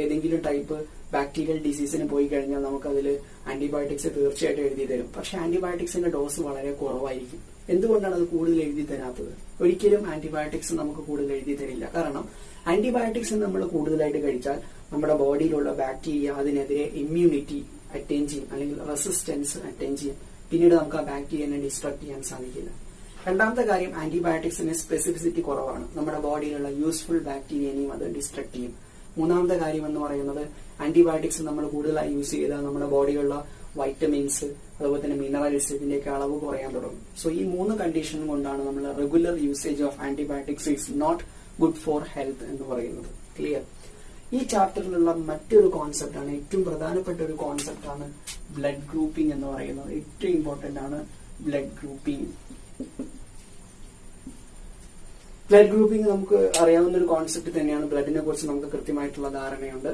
Speaker 1: ഏതെങ്കിലും ടൈപ്പ് ബാക്ടീരിയൽ ഡിസീസിന് പോയി കഴിഞ്ഞാൽ നമുക്കതിൽ ആന്റിബയോട്ടിക്സ് തീർച്ചയായിട്ടും എഴുതി തരും. പക്ഷെ ആന്റിബയോട്ടിക്സിന്റെ ഡോസ് വളരെ കുറവായിരിക്കും. എന്തുകൊണ്ടാണ് അത് കൂടുതൽ എഴുതി തരാത്തത്? ഒരിക്കലും ആന്റിബയോട്ടിക്സ് നമുക്ക് കൂടുതൽ എഴുതി തരില്ല. കാരണം ആന്റിബയോട്ടിക്സ് നമ്മൾ കൂടുതലായിട്ട് കഴിച്ചാൽ നമ്മുടെ ബോഡിയിലുള്ള ബാക്ടീരിയ അതിനെതിരെ ഇമ്മ്യൂണിറ്റി അറ്റൈൻ ചെയ്യും, അല്ലെങ്കിൽ റെസിസ്റ്റൻസ് അറ്റൈൻ ചെയ്യും. പിന്നീട് നമുക്ക് ആ ബാക്ടീരിയനെ ഡിസ്ട്രക്ട് ചെയ്യാൻ സാധിക്കില്ല. രണ്ടാമത്തെ കാര്യം, ആന്റിബയോട്ടിക്സിന് സ്പെസിഫിസിറ്റി കുറവാണ്. നമ്മുടെ ബോഡിയിലുള്ള യൂസ്ഫുൾ ബാക്ടീരിയനെയും അത് ഡിസ്ട്രക്ട് ചെയ്യും. മൂന്നാമത്തെ കാര്യം എന്ന് പറയുന്നത്, ആന്റിബയോട്ടിക്സ് നമ്മൾ കൂടുതലായി യൂസ് ചെയ്താൽ നമ്മുടെ ബോഡിയിലുള്ള വൈറ്റമിൻസ് അതുപോലെ തന്നെ മിനറൽസ് ഇതിന്റെയൊക്കെ അളവ് കുറയാൻ തുടങ്ങും. സോ ഈ 3 കണ്ടീഷൻ കൊണ്ടാണ് നമ്മൾ regular usage of antibiotics is not good for health എന്ന് പറയുന്നത്. ക്ലിയർ? ഈ ചാപ്റ്ററിലുള്ള മറ്റൊരു കോൺസെപ്റ്റ് ആണ്, ഏറ്റവും പ്രധാനപ്പെട്ട ഒരു കോൺസെപ്റ്റ് ആണ് ബ്ലഡ് ഗ്രൂപ്പിംഗ് എന്ന് പറയുന്നത്. ഏറ്റവും ഇമ്പോർട്ടന്റ് ആണ് ബ്ലഡ് ഗ്രൂപ്പിംഗ്. ബ്ലഡ് ഗ്രൂപ്പിംഗ് നമുക്ക് അറിയാവുന്ന ഒരു കോൺസെപ്റ്റ് തന്നെയാണ്. ബ്ലഡിനെ കുറിച്ച് നമുക്ക് കൃത്യമായിട്ടുള്ള ധാരണയുണ്ട്.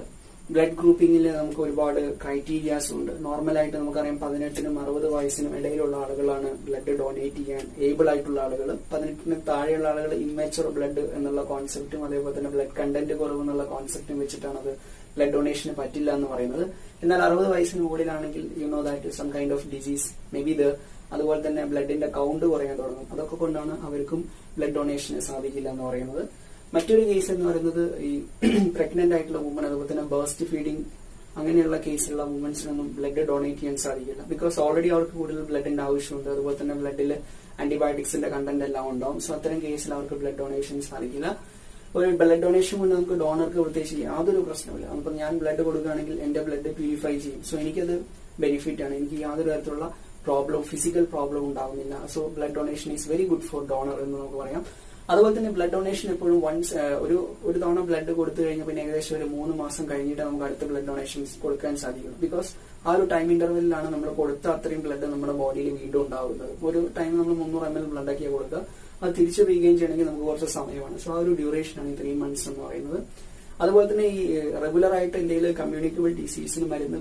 Speaker 1: ബ്ലഡ് ഗ്രൂപ്പിംഗിൽ നമുക്ക് ഒരുപാട് ക്രൈറ്റീരിയാസ് ഉണ്ട്. നോർമലായിട്ട് നമുക്കറിയാം 18-നും 60 വയസ്സിനും ഇടയിലുള്ള ആളുകളാണ് ബ്ലഡ് ഡൊണേറ്റ് ചെയ്യാൻ ഏബിൾ ആയിട്ടുള്ള ആളുകൾ. 18-ന് താഴെയുള്ള ആളുകൾ ഇമ്മച്ചുവർ ബ്ലഡ് എന്നുള്ള കോൺസെപ്റ്റും അതേപോലെ തന്നെ ബ്ലഡ് കണ്ടന്റ് കുറവ് എന്നുള്ള കോൺസെപ്റ്റും വെച്ചിട്ടാണ് അത് ബ്ലഡ് ഡൊണേഷന് പറ്റില്ല എന്ന് പറയുന്നത്. എന്നാൽ 60 വയസ്സിന് മുകളിലാണെങ്കിൽ you know that some kind of disease may be അതുപോലെ തന്നെ ബ്ലഡിന്റെ കൗണ്ട് കുറയാൻ തുടങ്ങും. അതൊക്കെ കൊണ്ടാണ് അവർക്കും ബ്ലഡ് ഡൊണേഷന് സാധിക്കില്ല എന്ന് പറയുന്നത്. മറ്റൊരു കേസ് എന്ന് പറയുന്നത് ഈ പ്രഗ്നന്റ് ആയിട്ടുള്ള വുമൺ അതുപോലെ തന്നെ ബേസ്റ്റ് ഫീഡിംഗ് അങ്ങനെയുള്ള കേസിലുള്ള വുമൻസിനൊന്നും ബ്ലഡ് ഡൊണേറ്റ് ചെയ്യാൻ സാധിക്കില്ല. ബിക്കോസ് ഓൾറെഡി അവർക്ക് കൂടുതൽ ബ്ലഡിന്റെ ആവശ്യമുണ്ട്. അതുപോലെ തന്നെ ബ്ലഡിൽ ആന്റിബയോട്ടിക്സിന്റെ കണ്ടന്റ് എല്ലാം ഉണ്ടാവും. സോ അത്തരം കേസിൽ അവർക്ക് ബ്ലഡ് ഡൊണേഷൻ സാധിക്കില്ല. ഒരു ബ്ലഡ് ഡൊണേഷൻ കൊണ്ട് നമുക്ക് ഡോണർക്ക് പ്രത്യേകിച്ച് യാതൊരു പ്രശ്നമില്ല. നമുക്ക് ഞാൻ ബ്ലഡ് കൊടുക്കുകയാണെങ്കിൽ എന്റെ ബ്ലഡ് പ്യൂരിഫൈ ചെയ്യും. സോ എനിക്കത് ബെനിഫിറ്റ് ആണ്. എനിക്ക് യാതൊരു തരത്തിലുള്ള പ്രോബ്ലം ഫിസിക്കൽ പ്രോബ്ലം ഉണ്ടാവുന്നില്ല. So blood donation is very good for donor എന്ന് നമുക്ക് പറയാം. അതുപോലെ തന്നെ ബ്ലഡ് ഡൊണേഷൻ എപ്പോഴും ഒരു തവണ ബ്ലഡ് കൊടുത്തു കഴിഞ്ഞാൽ പിന്നെ ഏകദേശം ഒരു 3 മാസം കഴിഞ്ഞിട്ട് നമുക്ക് അടുത്ത ബ്ലഡ് ഡൊണേഷൻസ് കൊടുക്കാൻ സാധിക്കും. ബിക്കോസ് ആ ഒരു ടൈം ഇന്റർവെല്ലിലാണ് നമ്മൾ കൊടുത്ത അത്രയും ബ്ലഡ് നമ്മുടെ ബോഡിയിൽ വീണ്ടും ഉണ്ടാവുന്നത്. ഒരു ടൈം നമ്മൾ 300 ml ബ്ലഡ് ആക്കിയാൽ കൊടുക്കുക, അത് തിരിച്ചു റീഗെയിൻ ചെയ്യണമെങ്കിൽ നമുക്ക് കുറച്ച് സമയമാണ്. സോ ആ ഒരു ഡ്യൂറേഷനാണ് ഈ 3 months എന്ന് പറയുന്നത്. അതുപോലെ തന്നെ ഈ റെഗുലർ ആയിട്ട് എന്തെങ്കിലും കമ്മ്യൂണിക്കബിൾ ഡിസീസിന് മരുന്ന്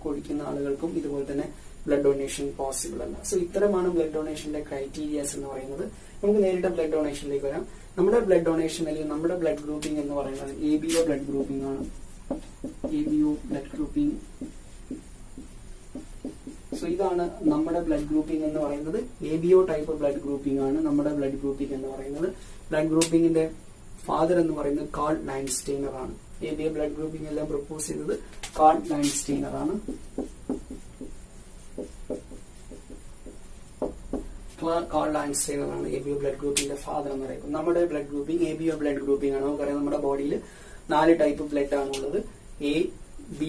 Speaker 1: കുടിക്കുന്ന ആളുകൾക്കും ഇതുപോലെ തന്നെ ബ്ലഡ് ഡൊണേഷൻ പോസിബിൾ അല്ല. സോ ഇത്തരമാണ് ബ്ലഡ് ഡൊണേഷന്റെ ക്രൈറ്റീരിയാസ് എന്ന് പറയുന്നത്. നമുക്ക് നേരിട്ട് ബ്ലഡ് ഡൊണേഷനിലേക്ക് വരാം. നമ്മുടെ ബ്ലഡ് ഡൊണേഷൻ അല്ലെങ്കിൽ നമ്മുടെ ബ്ലഡ് ഗ്രൂപ്പിംഗ് എന്ന് പറയുന്നത് ABO ബ്ലഡ് ഗ്രൂപ്പിംഗ് ആണ്. ABO blood grouping. സോ ഇതാണ് നമ്മുടെ ബ്ലഡ് ഗ്രൂപ്പിംഗ് എന്ന് പറയുന്നത്. ABO ടൈപ്പ് ബ്ലഡ് ഗ്രൂപ്പിംഗ് ആണ് നമ്മുടെ ബ്ലഡ് ഗ്രൂപ്പിംഗ് എന്ന് പറയുന്നത്. ബ്ലഡ് ഗ്രൂപ്പിംഗിന്റെ ഫാദർ എന്ന് പറയുന്നത് കാൾ ലാൻഡ്സ്റ്റൈനർ ആണ്. ABO ബ്ലഡ് ഗ്രൂപ്പിംഗ് എല്ലാം പ്രപ്പോസ് ചെയ്തത് കാൾ ലാൻഡ്സ്റ്റൈനർ ആണ്. കാൾ ലാൻഡ്സ്റ്റൈനർ ആണ് ABO ബ്ലഡ് ഗ്രൂപ്പിംഗിന്റെ ഫാദർ എന്ന് പറയുന്നത്. നമ്മുടെ blood grouping ABO blood grouping ആണ്. നമുക്കറിയാം നമ്മുടെ ബോഡിയിൽ 4 ടൈപ്പ് ബ്ലഡ് ആണുള്ളത്. A, B,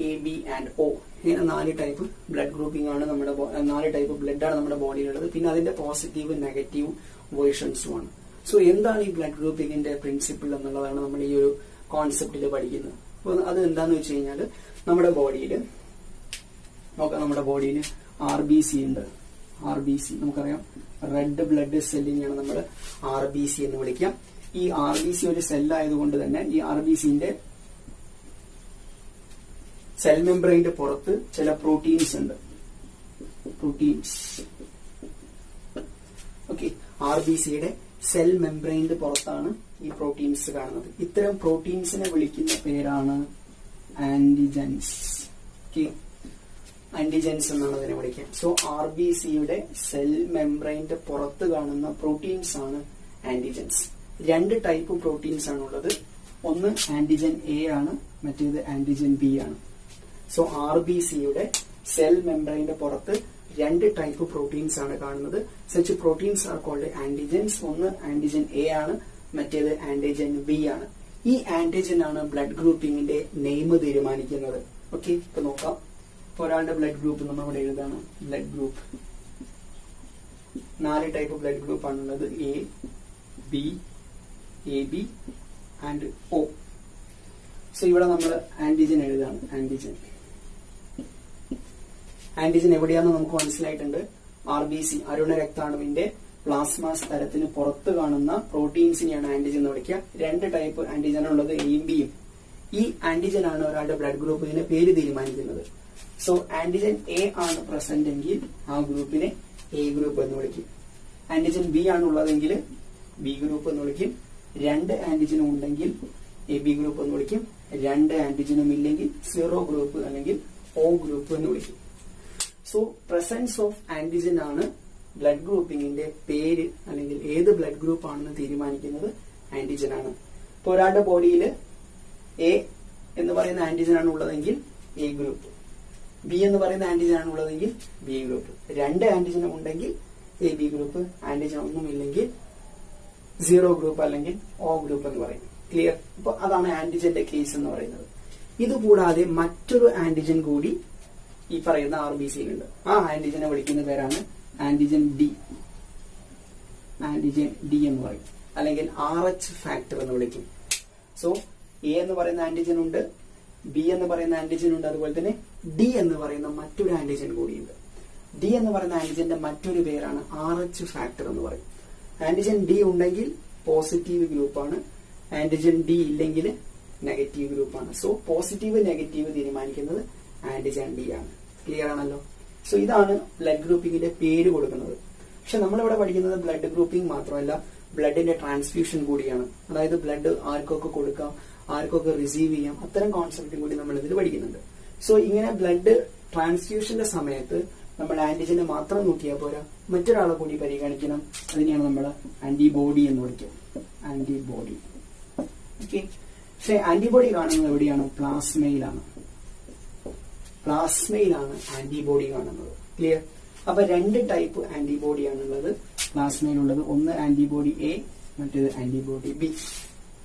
Speaker 1: AB and O. ഇങ്ങനെ 4 ടൈപ്പ് ബ്ലഡ് ഗ്രൂപ്പിംഗ് ആണ് നമ്മുടെ 4 ടൈപ്പ് ബ്ലഡ് ആണ് നമ്മുടെ ബോഡിയിലുള്ളത്. പിന്നെ അതിന്റെ പോസിറ്റീവ് നെഗറ്റീവ് വേർഷൻസും ആണ്. സോ എന്താണ് ഈ ബ്ലഡ് ഗ്രൂപ്പിംഗിന്റെ പ്രിൻസിപ്പിൾ എന്നുള്ളതാണ് നമ്മൾ ഈ ഒരു കോൺസെപ്റ്റിൽ പഠിക്കുന്നത്. അപ്പോൾ അത് എന്താന്ന് വെച്ച് കഴിഞ്ഞാൽ നമ്മുടെ ബോഡിയിൽ RBC ഉണ്ട്. RBC നമുക്കറിയാം, റെഡ് ബ്ലഡ് സെല്ലിനെയാണ് നമ്മൾ RBC എന്ന് വിളിക്കാം. ഈ RBC ഒരു സെല്ലായതുകൊണ്ട് തന്നെ ഈ RBCന്റെ സെൽ മെംബ്രെയിന്റെ പുറത്ത് ചില പ്രോട്ടീൻസ് ഉണ്ട്. ഓക്കെ, RBCയുടെ സെൽ മെംബ്രെയിന്റെ പുറത്താണ് ഈ പ്രോട്ടീൻസ് കാണുന്നത്. ഇത്തരം പ്രോട്ടീൻസിനെ വിളിക്കുന്ന പേരാണ് ആന്റിജൻസ്. ഓക്കെ, ആന്റിജൻസ് എന്നാണ് അതിനെ വിളിക്കുക. സോ RBCയുടെ സെൽ മെംബ്രെയിന്റെ പുറത്ത് കാണുന്ന പ്രോട്ടീൻസ് ആണ് ആന്റിജൻസ്. 2 ടൈപ്പ് പ്രോട്ടീൻസ് ആണ് ഉള്ളത്. ഒന്ന് ആന്റിജൻ A ആണ്, മറ്റേത് ആന്റിജൻ B ആണ്. സോ RBCയുടെ സെൽ മെംബ്രെയിന്റെ പുറത്ത് 2 ടൈപ്പ് പ്രോട്ടീൻസ് ആണ് കാണുന്നത്. Such proteins are called antigens. ഒന്ന് ആന്റിജൻ A ആണ്, മറ്റേത് ആന്റിജൻ B ആണ്. ഈ ആന്റിജൻ ആണ് ബ്ലഡ് ഗ്രൂപ്പിംഗിന്റെ നെയിം തീരുമാനിക്കുന്നത്. ഓക്കെ, ഇപ്പൊ നോക്കാം. ഒരാളുടെ ബ്ലഡ് ഗ്രൂപ്പ് നമ്മൾ ഇവിടെ എഴുതാണ്. Blood group 4 type blood group ആണുള്ളത്. A, B, AB and O. So ഇവിടെ നമ്മൾ ആന്റിജൻ എഴുതാണ്. ആന്റിജൻ എവിടെയാണെന്ന് നമുക്ക് മനസ്സിലായിട്ടുണ്ട്. RBC അരുണ രക്താണുവിന്റെ പ്ലാസ്മ സ്ഥലത്തിന് പുറത്ത് കാണുന്ന പ്രോട്ടീൻസിനെയാണ് ആന്റിജൻ എന്ന് വിളിക്കുക. 2 ടൈപ്പ് ആന്റിജൻ ഉള്ളത്, എയും ബിയും. ഈ ആന്റിജൻ ആണ് ഒരാളുടെ ബ്ലഡ് ഗ്രൂപ്പിന് പേര് തീരുമാനിക്കുന്നത്. സോ ആന്റിജൻ A ആണ് പ്രസന്റ് എങ്കിൽ ആ ഗ്രൂപ്പിനെ A ഗ്രൂപ്പ് എന്ന് വിളിക്കും. ആന്റിജൻ B ആണ് ഉള്ളതെങ്കിൽ B ഗ്രൂപ്പ് എന്ന് വിളിക്കും. 2 ആന്റിജനും ഉണ്ടെങ്കിൽ AB ഗ്രൂപ്പ് എന്ന് വിളിക്കും. 2 ആന്റിജനും ഇല്ലെങ്കിൽ 0 ഗ്രൂപ്പ് അല്ലെങ്കിൽ O ഗ്രൂപ്പ് എന്ന് വിളിക്കും. സോ പ്രസൻസ് ഓഫ് ആന്റിജൻ ആണ് ബ്ലഡ് ഗ്രൂപ്പിംഗിന്റെ പേര് അല്ലെങ്കിൽ ഏത് ബ്ലഡ് ഗ്രൂപ്പ് ആണെന്ന് തീരുമാനിക്കുന്നത് ആന്റിജൻ ആണ്. ഇപ്പൊ ഒരാളുടെ ബോഡിയിൽ A എന്ന് പറയുന്ന ആന്റിജൻ ആണ് ഉള്ളതെങ്കിൽ A ഗ്രൂപ്പ്, B എന്ന് പറയുന്ന ആന്റിജൻ ആണ് ഉള്ളതെങ്കിൽ B ഗ്രൂപ്പ്. 2 ആന്റിജനും ഉണ്ടെങ്കിൽ AB ഗ്രൂപ്പ്, ആന്റിജൻ ഒന്നും ഇല്ലെങ്കിൽ 0 ഗ്രൂപ്പ് അല്ലെങ്കിൽ O ഗ്രൂപ്പ് എന്ന് പറയും. ക്ലിയർ? അപ്പൊ അതാണ് ആന്റിജന്റെ കേസ് എന്ന് പറയുന്നത്. ഇതുകൂടാതെ മറ്റൊരു ആന്റിജൻ കൂടി ഈ പറയുന്ന RBCയിലുണ്ട്. ആ ആന്റിജനെ വിളിക്കുന്ന പേരാണ് ആന്റിജൻ D. ആന്റിജൻ D എന്ന് പറയും, അല്ലെങ്കിൽ RH ഫാക്ടർ എന്ന് വിളിക്കും. സോ A എന്ന് പറയുന്ന ആന്റിജൻ ഉണ്ട്, B എന്ന് പറയുന്ന ആന്റിജൻ ഉണ്ട്, അതുപോലെ തന്നെ D എന്ന് പറയുന്ന മറ്റൊരു ആന്റിജൻ കൂടിയുണ്ട്. D എന്ന് പറയുന്ന ആന്റിജന്റെ മറ്റൊരു പേരാണ് RH ഫാക്ടർ എന്ന് പറയും. ആന്റിജൻ D ഉണ്ടെങ്കിൽ പോസിറ്റീവ് ഗ്രൂപ്പാണ്, ആന്റിജൻ D ഇല്ലെങ്കിൽ നെഗറ്റീവ് ഗ്രൂപ്പാണ്. സോ പോസിറ്റീവ് നെഗറ്റീവ് തീരുമാനിക്കുന്നത് ആന്റിജൻ D ആണ്. ക്ലിയർ ആണല്ലോ? സോ ഇതാണ് ബ്ലഡ് ഗ്രൂപ്പിംഗിന്റെ പേര് കൊടുക്കുന്നത്. പക്ഷെ നമ്മളിവിടെ പഠിക്കുന്നത് ബ്ലഡ് ഗ്രൂപ്പിംഗ് മാത്രമല്ല, ബ്ലഡിന്റെ ട്രാൻസ്ഫ്യൂഷൻ കൂടിയാണ്. അതായത് ബ്ലഡ് ആർക്കൊക്കെ കൊടുക്കാം, ആർക്കൊക്കെ റിസീവ് ചെയ്യാം, അത്തരം കോൺസെപ്റ്റും കൂടി നമ്മൾ ഇതിൽ പഠിക്കുന്നുണ്ട്. സോ ഇങ്ങനെ ബ്ലഡ് ട്രാൻസ്ഫ്യൂഷന്റെ സമയത്ത് നമ്മൾ ആന്റിജനെ മാത്രം നോക്കിയാൽ പോരാ, മറ്റൊരാളെ കൂടി പരിഗണിക്കണം. അതിനെയാണ് നമ്മൾ ആന്റിബോഡി എന്ന് വിളിക്കുക. ആന്റിബോഡി. ഓക്കെ, പക്ഷെ ആന്റിബോഡി കാണുന്നത് എവിടെയാണ്? പ്ലാസ്മയിലാണ്. പ്ലാസ്മയിലാണ് ആന്റിബോഡി കാണുന്നത്. ക്ലിയർ? അപ്പൊ 2 ടൈപ്പ് ആന്റിബോഡി ആണുള്ളത് പ്ലാസ്മയിലുള്ളത്. ഒന്ന് ആന്റിബോഡി A, മറ്റേത് ആന്റിബോഡി B.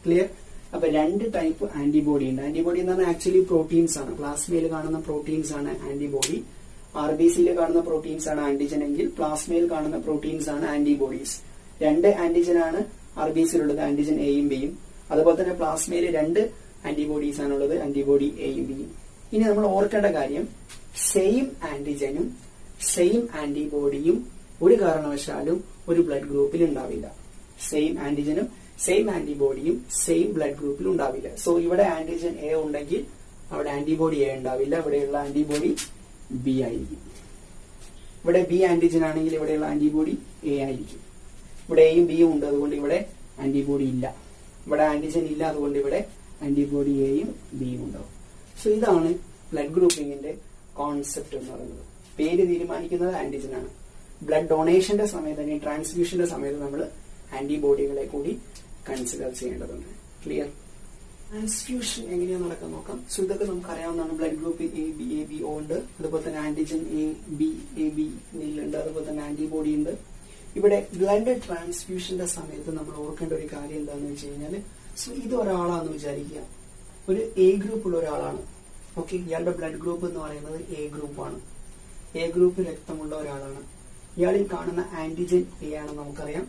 Speaker 1: ക്ലിയർ? അപ്പൊ 2 ടൈപ്പ് ആന്റിബോഡി ഉണ്ട്. ആന്റിബോഡി എന്ന് പറഞ്ഞാൽ ആക്ച്വലി പ്രോട്ടീൻസ് ആണ്. പ്ലാസ്മയിൽ കാണുന്ന പ്രോട്ടീൻസ് ആണ് ആന്റിബോഡി. RBCയിൽ കാണുന്ന പ്രോട്ടീൻസ് ആണ് ആന്റിജൻ എങ്കിൽ പ്ലാസ്മയിൽ കാണുന്ന പ്രോട്ടീൻസ് ആണ് ആന്റിബോഡീസ്. 2 ആന്റിജൻ ആണ് RBCയിലുള്ളത്, ആന്റിജൻ Aയും Bയും. അതുപോലെ തന്നെ പ്ലാസ്മയിൽ 2 ആന്റിബോഡീസ് ആണുള്ളത്, ആന്റിബോഡി Aയും Bയും. ഇനി നമ്മൾ ഓർക്കേണ്ട കാര്യം, സെയിം ആന്റിജനും സെയിം ആന്റിബോഡിയും ഒരു കാരണവശാലും ഒരു ബ്ലഡ് ഗ്രൂപ്പിൽ ഉണ്ടാവില്ല. സെയിം ആന്റിജനും സെയിം ആന്റിബോഡിയും സെയിം ബ്ലഡ് ഗ്രൂപ്പിൽ ഉണ്ടാവില്ല. സോ ഇവിടെ ആന്റിജൻ A ഉണ്ടെങ്കിൽ അവിടെ ആന്റിബോഡി A ഉണ്ടാവില്ല, ഇവിടെയുള്ള ആന്റിബോഡി B ആയിരിക്കും. ഇവിടെ B ആന്റിജൻ ആണെങ്കിൽ ഇവിടെയുള്ള ആന്റിബോഡി A ആയിരിക്കും. ഇവിടെ Aയും Bയും ഉണ്ട്, അതുകൊണ്ട് ഇവിടെ ആന്റിബോഡി ഇല്ല. ഇവിടെ ആന്റിജൻ ഇല്ല, അതുകൊണ്ട് ഇവിടെ ആന്റിബോഡി Aയും Bയും ഉണ്ടാവും. സോ ഇതാണ് ബ്ലഡ് ഗ്രൂപ്പിംഗിന്റെ കോൺസെപ്റ്റ് എന്ന് പറയുന്നത്. പേര് തീരുമാനിക്കുന്നത് ആന്റിജൻ ആണ്. ബ്ലഡ് ഡൊണേഷന്റെ സമയത്ത് അല്ലെങ്കിൽ ട്രാൻസ്ഫ്യൂഷന്റെ സമയത്ത് നമ്മൾ ആന്റിബോഡികളെ കൂടി കൺസിഡർ ചെയ്യേണ്ടതുണ്ട്. ക്ലിയർ? ട്രാൻസ്ഫ്യൂഷൻ എങ്ങനെയാണ് നടക്കാൻ നോക്കാം. സോ ഇതൊക്കെ നമുക്ക് അറിയാവുന്നതാണ്. Blood group A B O ഉണ്ട്, അതുപോലെ തന്നെ ആന്റിജൻ A B ഉണ്ട്, അതുപോലെ തന്നെ ആന്റിബോഡി ഉണ്ട്. ഇവിടെ ബ്ലഡ് ട്രാൻസ്ഫ്യൂഷന്റെ സമയത്ത് നമ്മൾ ഓർക്കേണ്ട ഒരു കാര്യം എന്താണെന്ന് വെച്ച് കഴിഞ്ഞാൽ, സോ ഇത് ഒരാളാണെന്ന് വിചാരിക്കുക, ഒരു A ഗ്രൂപ്പുള്ള ഒരാളാണ്. ഓക്കെ, ഇയാളുടെ ബ്ലഡ് ഗ്രൂപ്പ് എന്ന് പറയുന്നത് A ഗ്രൂപ്പാണ്. A ഗ്രൂപ്പ് രക്തമുള്ള ഒരാളാണ്. ഇയാളിൽ കാണുന്ന ആന്റിജൻ A ആണെന്ന് നമുക്കറിയാം,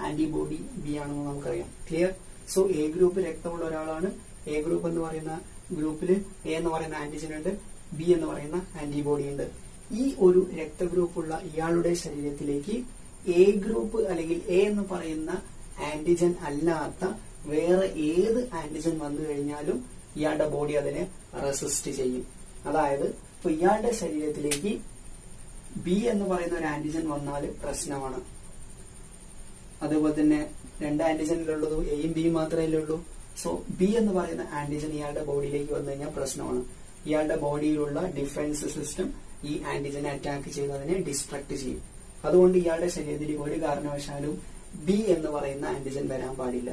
Speaker 1: ആന്റിബോഡി B ആണെന്ന് നമുക്കറിയാം. ക്ലിയർ? സോ A ഗ്രൂപ്പ് രക്തമുള്ള ഒരാളാണ്. A ഗ്രൂപ്പ് എന്ന് പറയുന്ന ഗ്രൂപ്പിൽ A എന്ന് പറയുന്ന ആന്റിജൻ ഉണ്ട്, B എന്ന് പറയുന്ന ആന്റിബോഡി ഉണ്ട്. ഈ ഒരു രക്തഗ്രൂപ്പുള്ള ഇയാളുടെ ശരീരത്തിലേക്ക് A ഗ്രൂപ്പ് അല്ലെങ്കിൽ A എന്ന് പറയുന്ന ആന്റിജൻ അല്ലാത്ത വേറെ ഏത് ആന്റിജൻ വന്നു കഴിഞ്ഞാലും ഇയാളുടെ ബോഡി അതിനെ റെസിസ്റ്റ് ചെയ്യും. അതായത് ഇപ്പൊ ഇയാളുടെ ശരീരത്തിലേക്ക് B എന്ന് പറയുന്ന ഒരു ആന്റിജൻ വന്നാൽ പ്രശ്നമാണ്. അതുപോലെ തന്നെ 2 ആന്റിജനിലുള്ളൂ, എയും ബിയും മാത്രമേ ഉള്ളൂ. സോ ബി എന്ന് പറയുന്ന ആന്റിജൻ ഇയാളുടെ ബോഡിയിലേക്ക് വന്നു കഴിഞ്ഞാൽ പ്രശ്നമാണ്. ഇയാളുടെ ബോഡിയിലുള്ള ഡിഫൻസ് സിസ്റ്റം ഈ ആന്റിജനെ അറ്റാക്ക് ചെയ്ത് അതിനെ ഡിസ്ട്രക്ട് ചെയ്യും. അതുകൊണ്ട് ഇയാളുടെ ശരീരത്തിലേക്ക് ഒരു കാരണവശാലും ബി എന്ന് പറയുന്ന ആന്റിജൻ വരാൻ പാടില്ല.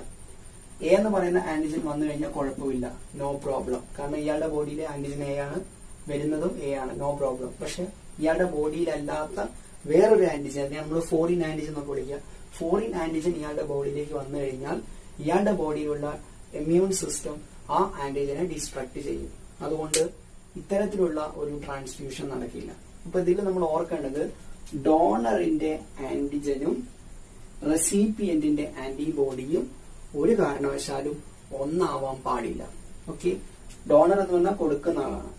Speaker 1: എ എന്ന് പറയുന്ന ആന്റിജൻ വന്നു കഴിഞ്ഞാൽ കുഴപ്പമില്ല, നോ പ്രോബ്ലം. കാരണം ഇയാളുടെ ബോഡിയിലെ ആന്റിജൻ എ ആണ്, വരുന്നതും എ ആണ്, നോ പ്രോബ്ലം. പക്ഷെ ഇയാളുടെ ബോഡിയിലല്ലാത്ത വേറൊരു ആന്റിജൻ, അതിനെ നമ്മൾ ഫോറിൻ ആന്റിജൻ എന്നൊക്കെ വിളിക്കുക, ഫോറിൻ ആന്റിജൻ ഇയാളുടെ ബോഡിയിലേക്ക് വന്നു കഴിഞ്ഞാൽ ഇയാളുടെ ബോഡിയിലുള്ള ഇമ്മ്യൂൺ സിസ്റ്റം ആ ആന്റിജനെ ഡിസ്ട്രക്ട് ചെയ്യും. അതുകൊണ്ട് ഇത്തരത്തിലുള്ള ഒരു ട്രാൻസ്ഫ്യൂഷൻ നടക്കില്ല. അപ്പൊ ഇതിൽ നമ്മൾ ഓർക്കേണ്ടത് ഡോണറിന്റെ ആന്റിജനും റെസിപ്പിയന്റിന്റെ ആന്റിബോഡിയും ഒരു കാരണവശാലും ഒന്നാവാൻ പാടില്ല. ഓക്കെ, ഡോണർ എന്ന് പറഞ്ഞാൽ കൊടുക്കുന്ന ആളാണ്,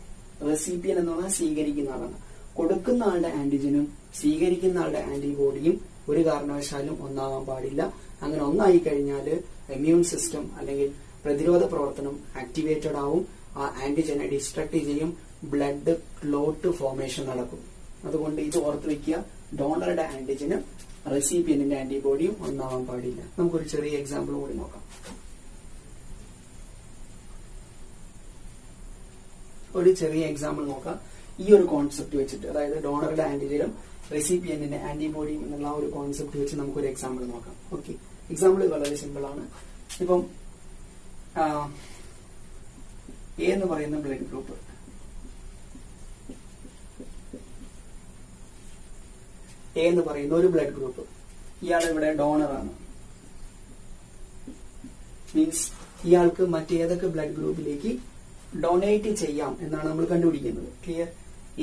Speaker 1: റെസിപ്പിയൻ എന്ന് പറഞ്ഞാൽ സ്വീകരിക്കുന്ന ആളാണ്. കൊടുക്കുന്ന ആളുടെ ആന്റിജനും സ്വീകരിക്കുന്ന ആളുടെ ആന്റിബോഡിയും ഒരു കാരണവശാലും ഒന്നാവാൻ പാടില്ല. അങ്ങനെ ഒന്നായി കഴിഞ്ഞാൽ ഇമ്മ്യൂൺ സിസ്റ്റം അല്ലെങ്കിൽ പ്രതിരോധ പ്രവർത്തനം ആക്ടിവേറ്റഡ് ആവും, ആ ആന്റിജനെ ഡിസ്ട്രക്ട് ചെയ്യും, ബ്ലഡ് ക്ലോട്ട് ഫോർമേഷൻ നടക്കും. അതുകൊണ്ട് ഇത് ഓർത്ത് വെക്കുക, ഡോണറുടെ ആന്റിജനും റെസിപ്പിയന്റിന്റെ ആന്റിബോഡിയും ഒന്നാവാൻ പാടില്ല. നമുക്കൊരു ചെറിയ എക്സാമ്പിൾ കൂടി നോക്കാം. ഒരു ചെറിയ എക്സാമ്പിൾ നോക്കാം. ഈ ഒരു കോൺസെപ്റ്റ് വെച്ചിട്ട്, അതായത് ഡോണറുടെ ആന്റിജനും റെസിപ്പിയന്റിന്റെ ആന്റിബോഡിയും എന്നുള്ള ഒരു കോൺസെപ്റ്റ് വെച്ച് നമുക്കൊരു എക്സാമ്പിൾ നോക്കാം. ഓക്കെ, എക്സാമ്പിൾ വളരെ സിമ്പിൾ ആണ്. ഇപ്പം എ എന്ന് പറയുന്ന ബ്ലഡ് ഗ്രൂപ്പ്, എ എന്ന് പറയുന്ന ഒരു ബ്ലഡ് ഗ്രൂപ്പ്, ഇയാൾ ഇവിടെ ഡോണറാണ്. മീൻസ് ഇയാൾക്ക് മറ്റേതൊക്കെ ബ്ലഡ് ഗ്രൂപ്പിലേക്ക് ഡൊണേറ്റ് ചെയ്യാം എന്നാണ് നമ്മൾ കണ്ടുപിടിക്കുന്നത്. ക്ലിയർ?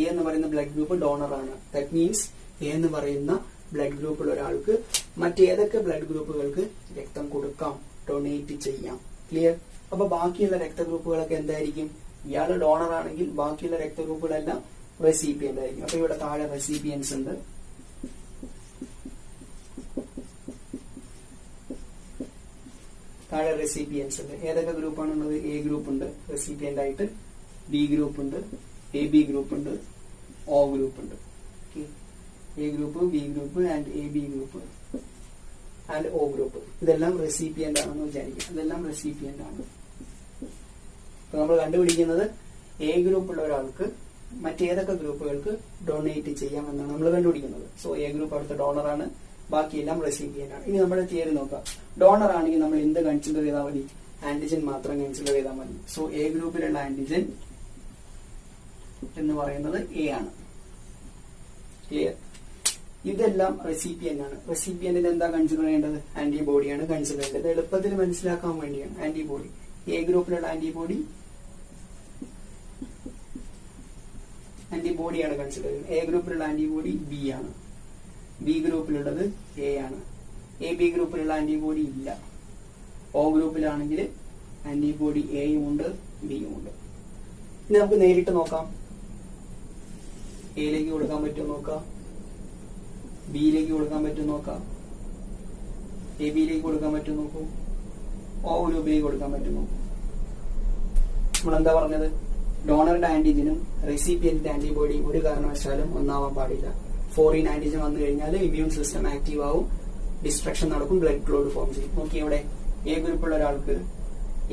Speaker 1: എ എന്ന് പറയുന്ന ബ്ലഡ് ഗ്രൂപ്പ് ഡോണറാണ്. ദാറ്റ് മീൻസ് എ എന്ന് പറയുന്ന ബ്ലഡ് ഗ്രൂപ്പിൽ ഒരാൾക്ക് മറ്റേതൊക്കെ ബ്ലഡ് ഗ്രൂപ്പുകൾക്ക് രക്തം കൊടുക്കാം, ഡൊണേറ്റ് ചെയ്യാം. ക്ലിയർ? അപ്പൊ ബാക്കിയുള്ള രക്തഗ്രൂപ്പുകളൊക്കെ എന്തായിരിക്കും? ഇയാൾ ഡോണർ ആണെങ്കിൽ ബാക്കിയുള്ള രക്തഗ്രൂപ്പുകളെല്ലാം റെസിപ്പിയന്റ് ആയിരിക്കും. അപ്പൊ ഇവിടെ താഴെ റെസിപ്പിയൻസ് ഉണ്ട്. താഴെ റെസിപ്പിയൻസ് ഉണ്ട്. ഏതൊക്കെ ഗ്രൂപ്പാണുള്ളത്? എ ഗ്രൂപ്പ് ഉണ്ട് റെസിപ്പിയന്റ് ആയിട്ട്, ബി ഗ്രൂപ്പ് ഉണ്ട്, എ ബി ഗ്രൂപ്പ് ഉണ്ട്, ഒ ഗ്രൂപ്പ് ഉണ്ട്. A group, B group and A B group and O group. ഇതെല്ലാം റെസിപ്പിയന്റ് ആണെന്ന് വിചാരിക്കും. ഇതെല്ലാം റെസിപ്പിയന്റ് ആണ്. അപ്പൊ നമ്മൾ കണ്ടുപിടിക്കുന്നത് എ ഗ്രൂപ്പുള്ള ഒരാൾക്ക് മറ്റേതൊക്കെ ഗ്രൂപ്പുകൾക്ക് ഡൊണേറ്റ് ചെയ്യാം എന്നാണ് നമ്മൾ കണ്ടുപിടിക്കുന്നത്. സോ എ ഗ്രൂപ്പ് അവിടുത്തെ ഡോണറാണ്, ബാക്കിയെല്ലാം റെസിപ്പിയന്റ് ആണ്. ഇനി നമ്മുടെ തിയറി നോക്കാം. ഡോണർ ആണെങ്കിൽ നമ്മൾ എന്ത് കൺസിഡർ ചെയ്താൽ മതി? ആന്റിജൻ മാത്രം കൺസിഡർ ചെയ്താൽ മതി. സോ എ ഗ്രൂപ്പിലുള്ള ആന്റിജൻ എന്ന് പറയുന്നത് എ ആണ്. ക്ലിയർ? ഇതെല്ലാം റെസിപ്പിയന്റ് ആണ്. റെസിപ്പിയന്റിന് എന്താ കൺസിഡർ ചെയ്യേണ്ടത്? ആന്റിബോഡിയാണ് കൺസിഡർ ചെയ്യേണ്ടത്. എളുപ്പത്തിൽ മനസ്സിലാക്കാൻ വേണ്ടിയാണ് ആന്റിബോഡി. എ ഗ്രൂപ്പിലുള്ള ആന്റിബോഡിയാണ് കൺസിഡർ ചെയ്യുന്നത്. എ ഗ്രൂപ്പിലുള്ള ആന്റിബോഡി ബി ആണ്, ബി ഗ്രൂപ്പിലുള്ളത് എ ആണ്. എ ബി ഗ്രൂപ്പിലുള്ള ആന്റിബോഡി ഇല്ല. ഒ ഗ്രൂപ്പിലാണെങ്കിൽ ആന്റിബോഡി എയും ഉണ്ട്, ബിയും ഉണ്ട്. ഇനി നമുക്ക് നേരിട്ട് നോക്കാം. എയിലേക്ക് കൊടുക്കാൻ പറ്റുമോ നോക്കാം, ബിയിലേക്ക് കൊടുക്കാൻ പറ്റുമോ നോക്കാം, എ ബിയിലേക്ക് കൊടുക്കാൻ പറ്റുമോ നോക്കൂ, ഒ ഗ്രൂപ്പിലേക്ക് കൊടുക്കാൻ പറ്റുമോ? നമ്മളെന്താ പറഞ്ഞത്? ഡോണറുടെ ആന്റിജനും റെസിപ്പിയന്റിന്റെ ആന്റിബോഡിയും ഒരു കാരണവശാലും ഒന്നാവാൻ പാടില്ല. ഫോറിൻ ആന്റിജൻ വന്നു കഴിഞ്ഞാൽ ഇമ്മ്യൂൺ സിസ്റ്റം ആക്റ്റീവ് ആവും, ഡിസ്ട്രക്ഷൻ നടക്കും, ബ്ലഡ് ക്ലോട്ട് ഫോം ചെയ്യും. നോക്കി ഇവിടെ എ ഗ്രൂപ്പുള്ള ഒരാൾക്ക്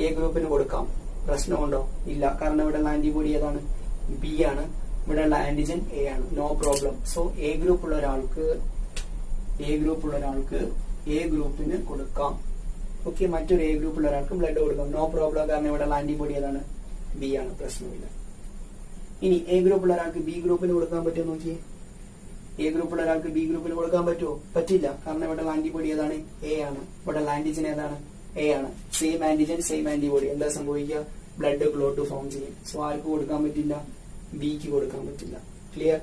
Speaker 1: എ ഗ്രൂപ്പിന് കൊടുക്കാം, പ്രശ്നമുണ്ടോ? ഇല്ല. കാരണം ഇവിടെയുള്ള ആന്റിബോഡി ഏതാണ്? ബി ആണ്. ഇവിടെയുള്ള ആന്റിജൻ എ ആണ്, നോ പ്രോബ്ലം. സോ എ ഗ്രൂപ്പുള്ള ഒരാൾക്ക് എ ഗ്രൂപ്പിന് കൊടുക്കാം. ഓക്കെ, മറ്റൊരു എ ഗ്രൂപ്പുള്ള ഒരാൾക്ക് ബ്ലഡ് കൊടുക്കാം, നോ പ്രോബ്ലം. കാരണം ഇവിടെയുള്ള ആന്റിബോഡി ഏതാണ്? ബി ആണ്, പ്രശ്നമില്ല. ഇനി എ ഗ്രൂപ്പുള്ള ഒരാൾക്ക് ബി ഗ്രൂപ്പിന് കൊടുക്കാൻ പറ്റുമോ നോക്കിയേ. എ ഗ്രൂപ്പുള്ള ഒരാൾക്ക് ബി ഗ്രൂപ്പിന് കൊടുക്കാൻ പറ്റുമോ? പറ്റില്ല. കാരണം ഇവിടെ ആന്റിബോഡി ഏതാണ്? എ ആണ്. ഇവിടെ ആന്റിജൻ ഏതാണ്? എ ആണ്. Same antigen same antibody. എന്താ സംഭവിക്കുക? ബ്ലഡ് ക്ലോട്ട് ഫോം ചെയ്യും. സോ ആർക്ക് കൊടുക്കാൻ പറ്റില്ല? ബിക്ക് കൊടുക്കാൻ പറ്റില്ല. ക്ലിയർ?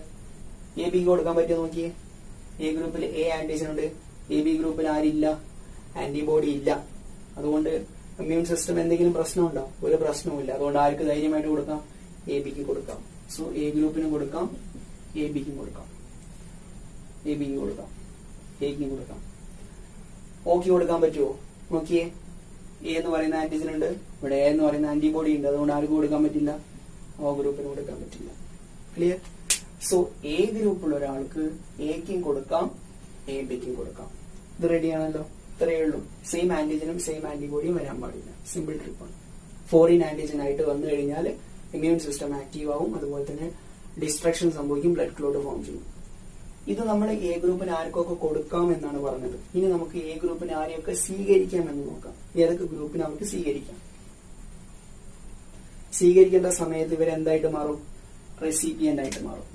Speaker 1: എ ബിക്ക് കൊടുക്കാൻ പറ്റുമോ നോക്കിയേ. എ ഗ്രൂപ്പിൽ എ ആന്റിജൻ ഉണ്ട്, എ ബി ഗ്രൂപ്പിൽ ആരില്ല? ആന്റിബോഡി ഇല്ല. അതുകൊണ്ട് ഇമ്മ്യൂൺ സിസ്റ്റം എന്തെങ്കിലും പ്രശ്നമുണ്ടോ? ഒരു പ്രശ്നവുമില്ല. അതുകൊണ്ട് ആർക്ക് ധൈര്യമായിട്ട് കൊടുക്കാം? എ ബിക്ക് കൊടുക്കാം. സോ എ ഗ്രൂപ്പിന് കൊടുക്കാം, എ ബിക്കും കൊടുക്കാം, എ ബിക്ക് കൊടുക്കാം, എക്കും കൊടുക്കാം. ഓക്ക് കൊടുക്കാൻ പറ്റുമോ നോക്കിയേ. എ എന്ന് പറയുന്ന ആന്റിജൻ ഉണ്ട്, ഇവിടെ എ എന്ന് പറയുന്ന ആന്റിബോഡി ഉണ്ട്. അതുകൊണ്ട് ആർക്ക് കൊടുക്കാൻ പറ്റില്ല? ഒ ഗ്രൂപ്പിന് കൊടുക്കാൻ പറ്റില്ല. ക്ലിയർ? സോ എ ഗ്രൂപ്പുള്ള ഒരാൾക്ക് എക്കും കൊടുക്കാം, എ ബിക്കും കൊടുക്കാം. ഇത് റെഡിയാണല്ലോ. ഇത്രയേ ഉള്ളൂ. സെയിം ആന്റിജനും സെയിം ആന്റിബോഡിയും വരാൻ പാടില്ല. സിമ്പിൾ ട്രിപ്പാണ്. ഫോറിൻ ആന്റിജൻ ആയിട്ട് വന്നു കഴിഞ്ഞാൽ ഇമ്മ്യൂൺ സിസ്റ്റം ആക്റ്റീവ് ആവും, അതുപോലെ തന്നെ ഡിസ്ട്രക്ഷൻ സംഭവിക്കും, ബ്ലഡ് ക്ലോട്ട് ഫോം ചെയ്യും. ഇത് നമ്മൾ എ ഗ്രൂപ്പിന് ആർക്കൊക്കെ കൊടുക്കാം എന്നാണ് പറഞ്ഞത്. ഇനി നമുക്ക് എ ഗ്രൂപ്പിന് ആരെയൊക്കെ സ്വീകരിക്കാം എന്ന് നോക്കാം. ഏതൊക്കെ ഗ്രൂപ്പിന് നമുക്ക് സ്വീകരിക്കാം? സ്വീകരിക്കേണ്ട സമയത്ത് ഇവരെന്തായിട്ട് മാറും? റെസിപ്പിയന്റ് ആയിട്ട് മാറും.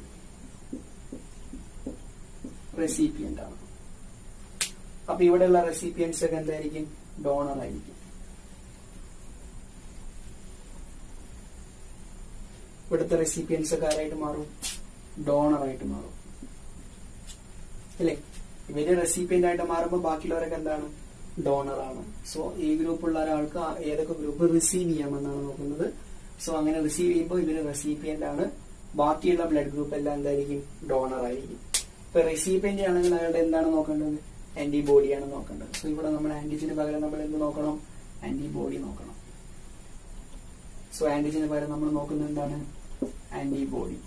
Speaker 1: റെസിപ്പിയന്റ് ആണ്. അപ്പൊ ഇവിടെയുള്ള റെസിപ്പിയൻസ് ഒക്കെ എന്തായിരിക്കും? ഡോണർ ആയിരിക്കും. ഇവിടുത്തെ റെസിപ്പിയൻസ് ഒക്കെ ആരായിട്ട് മാറും? ഡോണർ ആയിട്ട് മാറും അല്ലെ? ഇവര് റെസിപ്പിയന്റ് ആയിട്ട് മാറുമ്പോൾ ബാക്കിയുള്ളവരൊക്കെ എന്താണ്? ഡോണർ ആണ്. സോ ഈ ഗ്രൂപ്പുള്ള ഒരാൾക്ക് ഏതൊക്കെ ഗ്രൂപ്പ് റിസീവ് ചെയ്യാമെന്നാണ് നോക്കുന്നത്. സോ അങ്ങനെ റിസീവ് ചെയ്യുമ്പോൾ ഇവര് റെസിപ്പിയന്റ് ആണ്. ബാക്കിയുള്ള ബ്ലഡ് ഗ്രൂപ്പ് എല്ലാം എന്തായിരിക്കും? ഡോണർ ആയിരിക്കും. ഇപ്പൊ റെസിപ്പിയന്റ് ആണെങ്കിൽ അയാളുടെ എന്താണ് നോക്കേണ്ടത്? ആന്റിബോഡിയാണ് നോക്കേണ്ടത്. സോ ഇവിടെ നമ്മൾ ആന്റിജന് പകരം നമ്മൾ എന്ത് നോക്കണം? ആന്റിബോഡി നോക്കണം. സോ ആന്റിജന് പകരം നമ്മൾ നോക്കുന്നത് എന്താണ്? ആന്റിബോഡി.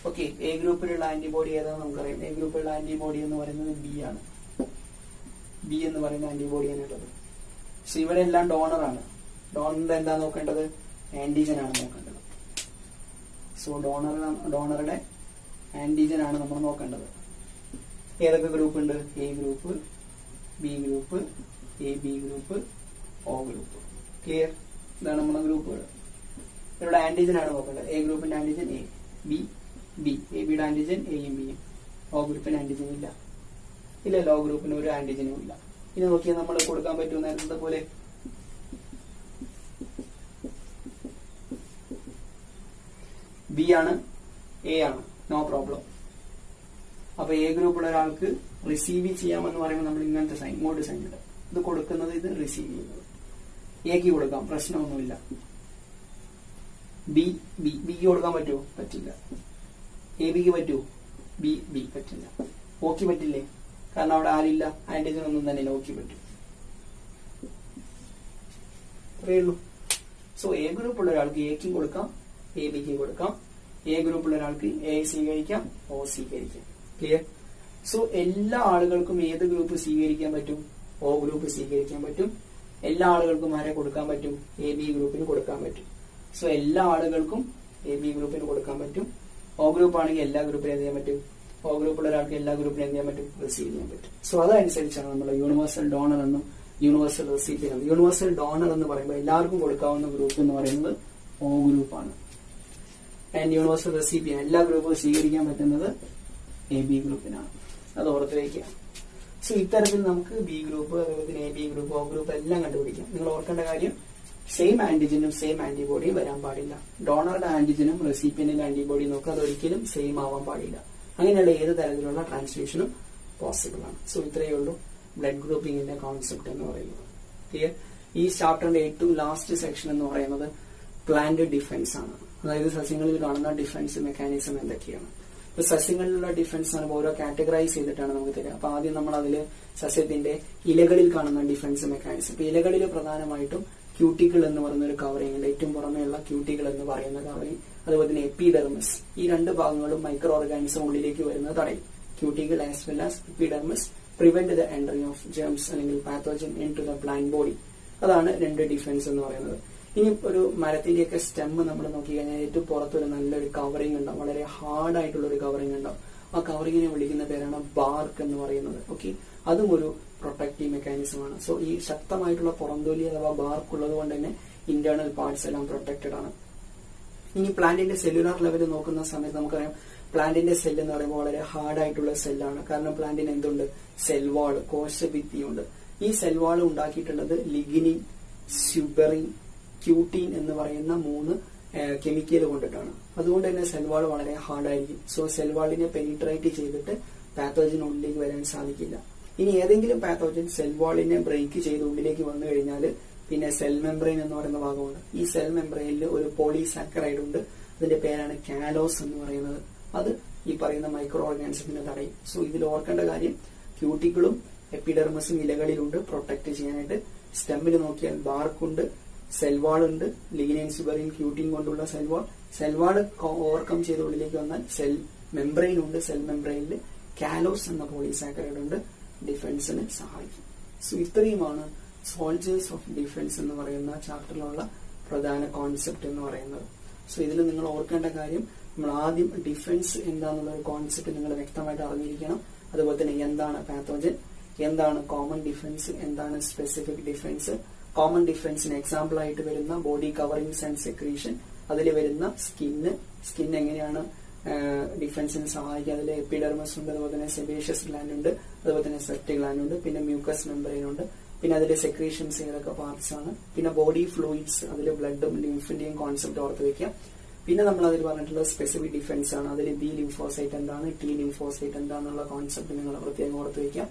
Speaker 1: ഓക്കെ, എ ഗ്രൂപ്പിലുള്ള ആന്റിബോഡി ഏതാണെന്ന് നമുക്കറിയാം. എ ഗ്രൂപ്പിലുള്ള ആന്റിബോഡി എന്ന് പറയുന്നത് ബി ആണ്. ബി എന്ന് പറയുന്ന ആന്റിബോഡിയാണ് ഉള്ളത്. സോ ഇവരെല്ലാം ഡോണറാണ്. ഡോണറിന്റെ എന്താ നോക്കേണ്ടത്? ആന്റിജൻ ആണ് നോക്കേണ്ടത്. സോ ഡോണറുടെ ആന്റിജൻ ആണ് നമ്മൾ നോക്കേണ്ടത്. ഏതൊക്കെ ഗ്രൂപ്പ് ഉണ്ട്? A group, B group, A B group, O group. Clear? ഇതാണ് നമ്മുടെ ഗ്രൂപ്പുകൾ. ഇവരുടെ ആന്റിജൻ ആണ് നോക്കേണ്ടത്. എ ഗ്രൂപ്പിന്റെ antigen A, B B, A ബിയുടെ ആന്റിജൻ എയും ബിയും. ഒ ഗ്രൂപ്പിന് ആന്റിജൻ ഇല്ല. ഇല്ലല്ലോ, ഒ ഗ്രൂപ്പിന് ഒരു ആന്റിജനും ഇല്ല. ഇനി നോക്കിയാൽ നമ്മൾ കൊടുക്കാൻ പറ്റും നേരത്തെ പോലെ ബി ആണ്, എ ആണ്, നോ പ്രോബ്ലം. അപ്പൊ എ ഗ്രൂപ്പുള്ള ഒരാൾക്ക് റിസീവ് ചെയ്യാമെന്ന് പറയുമ്പോൾ നമ്മൾ ഇങ്ങനത്തെ സൈൻ, ഇങ്ങോട്ട് സൈൻ ഇടും. ഇത് കൊടുക്കുന്നത്, ഇത് റിസീവ് ചെയ്യുന്നത്. എക്ക് കൊടുക്കാം, പ്രശ്നമൊന്നുമില്ല. ബി ബി ബിക്ക് കൊടുക്കാൻ പറ്റുമോ? പറ്റില്ല. എ ബിക്ക് പറ്റുമോ? ബി ബി പറ്റില്ല. ഓക്ക് പറ്റില്ലേ? കാരണം അവിടെ ആരില്ല, ആന്റിജൻ ഒന്നും തന്നെ ഇല്ല. ഓക്ക് പറ്റും. അത്രയേ ഉള്ളൂ. സോ എ ഗ്രൂപ്പുള്ള ഒരാൾക്ക് എക്കും കൊടുക്കാം, എ ബിക്കും കൊടുക്കാം. എ ഗ്രൂപ്പുള്ള ഒരാൾക്ക് എ സ്വീകരിക്കാം, ഒ സ്വീകരിക്കാം. ക്ലിയർ? സോ എല്ലാ ആളുകൾക്കും ഏത് ഗ്രൂപ്പ് സ്വീകരിക്കാൻ പറ്റും? ഒ ഗ്രൂപ്പ് സ്വീകരിക്കാൻ പറ്റും. എല്ലാ ആളുകൾക്കും ആരെ കൊടുക്കാൻ പറ്റും? എ ബി ഗ്രൂപ്പിന് കൊടുക്കാൻ പറ്റും. സോ എല്ലാ ആളുകൾക്കും എ ബി ഗ്രൂപ്പിന് കൊടുക്കാൻ പറ്റും. ഒ ഗ്രൂപ്പ് ആണെങ്കിൽ എല്ലാ ഗ്രൂപ്പിനും എന്ത് ചെയ്യാൻ പറ്റും? ഒ ഗ്രൂപ്പുള്ള ഒരാൾക്ക് എല്ലാ ഗ്രൂപ്പിനും എന്ത് ചെയ്യാൻ പറ്റും? റിസീവ് ചെയ്യാൻ പറ്റും. സോ അതനുസരിച്ചാണ് നമ്മൾ യൂണിവേഴ്സൽ ഡോണർ എന്നും യൂണിവേഴ്സൽ റെസിപ്പിയന്റ്. യൂണിവേഴ്സൽ ഡോണർ എന്ന് പറയുമ്പോൾ എല്ലാവർക്കും കൊടുക്കാവുന്ന ഗ്രൂപ്പ് എന്ന് പറയുന്നത് ഒ ഗ്രൂപ്പാണ്. ആൻഡ് യൂണിവേഴ്സൽ റെസിപ്പിയന്റ് എല്ലാ ഗ്രൂപ്പും സ്വീകരിക്കാൻ പറ്റുന്നത് എ ബി ഗ്രൂപ്പിനാണ്. അത് ഓർത്ത് വയ്ക്കുക. സോ ഇത്തരത്തിൽ നമുക്ക് ബി ഗ്രൂപ്പ്, അതുപോലെ A B group, O group എല്ലാം കണ്ടുപിടിക്കാം. നിങ്ങൾ ഓർക്കേണ്ട കാര്യം, സെയിം ആന്റിജനും സെയിം ആന്റിബോഡിയും വരാൻ പാടില്ല. ഡോണറുടെ ആന്റിജനും റെസിപ്പിയന്റിന്റെ ആന്റിബോഡിയും നോക്കുക, അതൊരിക്കലും സെയിം ആവാൻ പാടില്ല. അങ്ങനെയുള്ള ഏത് തരത്തിലുള്ള ട്രാൻസ്ലേഷനും പോസിബിൾ ആണ്. സോ ഇത്രയേ ഉള്ളൂ ബ്ലഡ് ഗ്രൂപ്പിംഗിന്റെ കോൺസെപ്റ്റ് എന്ന് പറയുന്നത്. ക്ലിയർ? ഈ ചാപ്റ്ററിന്റെ ഏറ്റവും ലാസ്റ്റ് സെക്ഷൻ എന്ന് പറയുന്നത് പ്ലാന്റ് ഡിഫൻസ് ആണ്. അതായത് സസ്യങ്ങളിൽ കാണുന്ന ഡിഫൻസ് മെക്കാനിസം എന്തൊക്കെയാണ്. ഇപ്പൊ സസ്യങ്ങളിലുള്ള ഡിഫൻസ് ആണ് ഓരോ കാറ്റഗറൈസ് ചെയ്തിട്ടാണ് നമുക്ക് തരിക. അപ്പൊ ആദ്യം നമ്മൾ അതില് സസ്യത്തിന്റെ ഇലകളിൽ കാണുന്ന ഡിഫൻസ് മെക്കാനിസം. ഇപ്പൊ ഇലകളിൽ പ്രധാനമായിട്ടും ക്യൂട്ടിക്കിൾ എന്ന് പറയുന്ന ഒരു കവറിംഗ് ഉണ്ട്. ഏറ്റവും പുറമെയുള്ള ക്യൂട്ടിക്കിൾ എന്ന് പറയുന്ന കവറിംഗ്, അതുപോലെ തന്നെ എപ്പിഡെർമിസ്. ഈ രണ്ട് ഭാഗങ്ങളും മൈക്രോ ഓർഗാനിസം ഉള്ളിലേക്ക് വരുന്നത് തടയും. Cuticle as well as epidermis prevent the entry of germs അല്ലെങ്കിൽ pathogen into the plant body. അതാണ് രണ്ട് ഡിഫൻസ് എന്ന് പറയുന്നത്. ഇനി ഒരു മരത്തിന്റെയൊക്കെ സ്റ്റെം നമ്മൾ നോക്കിക്കഴിഞ്ഞാൽ ഏറ്റവും പുറത്തൊരു നല്ലൊരു കവറിംഗ് ഉണ്ടാവും, വളരെ ഹാർഡ് ആയിട്ടുള്ള ഒരു കവറിംഗ് ഉണ്ടാവും. ആ കവറിങ്ങിനെ വിളിക്കുന്ന പേരാണ് ബാർക്ക് എന്ന് പറയുന്നത്. ഓക്കെ, അതും ഒരു പ്രൊട്ടക്റ്റീവ് മെക്കാനിസം ആണ്. സോ ഈ ശക്തമായിട്ടുള്ള പുറംതൊലി അഥവാ ബാർക്ക് ഉള്ളത് കൊണ്ട് തന്നെ ഇന്റേണൽ പാർട്സ് എല്ലാം പ്രൊട്ടക്റ്റഡ് ആണ്. ഇനി പ്ലാന്റിന്റെ സെല്ലുലാർ ലെവൽ നോക്കുന്ന സമയത്ത് നമുക്കറിയാം, പ്ലാന്റിന്റെ സെൽ എന്ന് പറയുമ്പോൾ വളരെ ഹാർഡ് ആയിട്ടുള്ള സെല്ലാണ്. കാരണം പ്ലാന്റിന് എന്തുണ്ട്? സെൽവാള്, കോശഭിത്തിയുണ്ട്. ഈ സെൽവാള് ഉണ്ടാക്കിയിട്ടുള്ളത് ലിഗ്നിൻ, സ്യൂബെറിൻ, ക്യൂട്ടീൻ എന്ന് പറയുന്ന 3 കെമിക്കൽ കൊണ്ടിട്ടാണ്. അതുകൊണ്ട് തന്നെ സെൽവാൾ വളരെ ഹാർഡായിരിക്കും. സോ സെൽവാളിനെ പെനിട്രേറ്റ് ചെയ്തിട്ട് പാത്തോജൻ ഉള്ളിലേക്ക് വരാൻ സാധിക്കില്ല. ഇനി ഏതെങ്കിലും പാത്തോജൻ സെൽവാളിനെ ബ്രേക്ക് ചെയ്ത് ഉള്ളിലേക്ക് വന്നു കഴിഞ്ഞാൽ പിന്നെ സെൽ മെംബ്രെയിൻ എന്ന് പറയുന്ന ഭാഗമുണ്ട്. ഈ സെൽ മെംബ്രെയിനിൽ ഒരു പോളിസാക്കറൈഡ് ഉണ്ട്. അതിന്റെ പേരാണ് കാലോസ് എന്ന് പറയുന്നത്. അത് ഈ പറയുന്ന മൈക്രോ ഓർഗാനിസത്തിനെ തടയും. സോ ഇതിൽ ഓർക്കേണ്ട കാര്യം, ക്യൂട്ടിക്കിളും എപ്പിഡെർമസും ഇലകളിലുണ്ട് പ്രൊട്ടക്ട് ചെയ്യാനായിട്ട്. സ്റ്റെമ്മിൽ നോക്കിയാൽ ബാർക്കുണ്ട്, സെൽവാളുണ്ട്, ലിഗ്നൈൻ, സുബറിൻ, ക്യൂട്ടീൻ കൊണ്ടുള്ള സെൽവാൾ ഓവർകം ചെയ്ത് ഉള്ളിലേക്ക് വന്നാൽ സെൽ മെംബ്രെയിൻ ഉണ്ട്. സെൽ മെംബ്രെയിനിൽ കാലോസ് എന്ന പോളിസാക്കറൈഡ് ഉണ്ട്. ഡിഫൻസിന് സഹായിക്കും. സോ ഇത്രയുമാണ് സോൾജേഴ്സ് ഓഫ് ഡിഫൻസ് എന്ന് പറയുന്ന ചാപ്റ്ററിലുള്ള പ്രധാന കോൺസെപ്റ്റ് എന്ന് പറയുന്നത്. സോ ഇതിൽ നിങ്ങൾ ഓർക്കേണ്ട കാര്യം, നമ്മൾ ആദ്യം ഡിഫൻസ് എന്താണെന്നുള്ള ഒരു കോൺസെപ്റ്റ് നിങ്ങൾ വ്യക്തമായിട്ട് അറിഞ്ഞിരിക്കണം. അതുപോലെ തന്നെ എന്താണ് പാത്തോജൻ, എന്താണ് കോമൺ ഡിഫൻസ്, എന്താണ് സ്പെസിഫിക് ഡിഫൻസ്. കോമൺ ഡിഫൻസിന് എക്സാമ്പിൾ ആയിട്ട് വരുന്ന ബോഡി കവറിംഗ്സ് ആൻഡ് സെക്രീഷൻ, അതിൽ വരുന്ന സ്കിൻ എങ്ങനെയാണ് ഡിഫൻസിന് സഹായിക്കുക. അതിൽ എപ്പിഡെർമസ് ഉണ്ട്, അതുപോലെ തന്നെ സെബേഷ്യസ് ഗ്ലാൻഡ് ഉണ്ട്, അതുപോലെ തന്നെ സെപ്റ്റ് ഗ്ലാൻഡ് ഉണ്ട്, പിന്നെ മ്യൂക്കസ് മെമ്പറൈൻ ഉണ്ട്, പിന്നെ അതിലെ സെക്രീഷൻസ് ഏതൊക്കെ പാർട്സ് ആണ്, പിന്നെ ബോഡി ഫ്ലൂയിഡ്സ്, അതിൽ ബ്ലഡും ലിംഫിന്റെയും കോൺസെപ്റ്റ് ഓർത്ത് വെക്കാം. പിന്നെ നമ്മൾ അതിൽ പറഞ്ഞിട്ടുള്ളത് സ്പെസിഫിക് ഡിഫൻസ് ആണ്. അതിൽ ബി ലിംഫോസൈറ്റ് എന്താണ്, ടി ലിംഫോസൈറ്റ് എന്താണെന്നുള്ള കോൺസെപ്റ്റ് നിങ്ങൾ പ്രത്യേകം ഓർത്ത് വെക്കാം.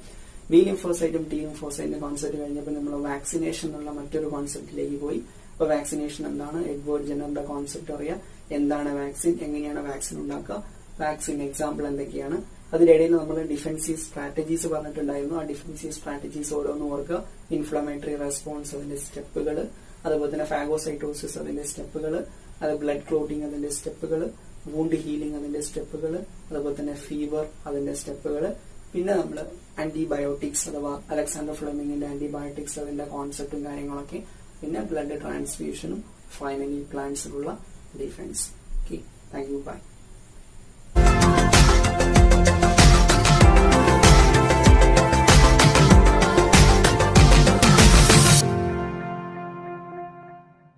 Speaker 1: ബി ലിംഫോസൈറ്റും ടി ലിംഫോസൈറ്റിന്റെ കോൺസെപ്റ്റ് കഴിഞ്ഞപ്പോൾ നമ്മൾ വാക്സിനേഷൻ എന്നുള്ള മറ്റൊരു കോൺസെപ്റ്റിലേക്ക് പോയി. അപ്പൊ വാക്സിനേഷൻ എന്താണ്, എഡ്വേർഡ് ജെന്നറിന്റെ കോൺസെപ്റ്റ് അറിയാം. എന്താണ് വാക്സിൻ, എങ്ങനെയാണ് വാക്സിൻ ഉണ്ടാക്കുക, വാക്സിൻ എക്സാമ്പിൾ എന്തൊക്കെയാണ്. അതിനിടയിൽ നമ്മൾ ഡിഫൻസീവ് സ്ട്രാറ്റജീസ് പറഞ്ഞിട്ടുണ്ടായിരുന്നു. ആ ഡിഫൻസീവ് സ്ട്രാറ്റജീസ് ഓരോന്നും ഓർക്കുക. ഇൻഫ്ലമേറ്ററി റെസ്പോൺസ് അതിന്റെ സ്റ്റെപ്പുകൾ, അതുപോലെ തന്നെ ഫാഗോസൈറ്റോസിസ് അതിന്റെ സ്റ്റെപ്പുകൾ, അത് ബ്ലഡ് ക്ലോട്ടിംഗ് അതിന്റെ സ്റ്റെപ്പുകൾ, വൂണ്ട് ഹീലിംഗ് അതിന്റെ സ്റ്റെപ്പുകൾ, അതുപോലെ തന്നെ ഫീവർ അതിന്റെ സ്റ്റെപ്പുകൾ. പിന്നെ നമ്മൾ ആന്റിബയോട്ടിക്സ് അഥവാ അലക്സാണ്ടർ ഫ്ലെമിങ്ങിന്റെ ആന്റിബയോട്ടിക്സ് അതിന്റെ കോൺസെപ്റ്റും കാര്യങ്ങളൊക്കെ, പിന്നെ ബ്ലഡ് ട്രാൻസ്ഫ്യൂഷനും ഫൈനലി പ്ലാന്റ്സിലുള്ള defence. Okay, thank you, by.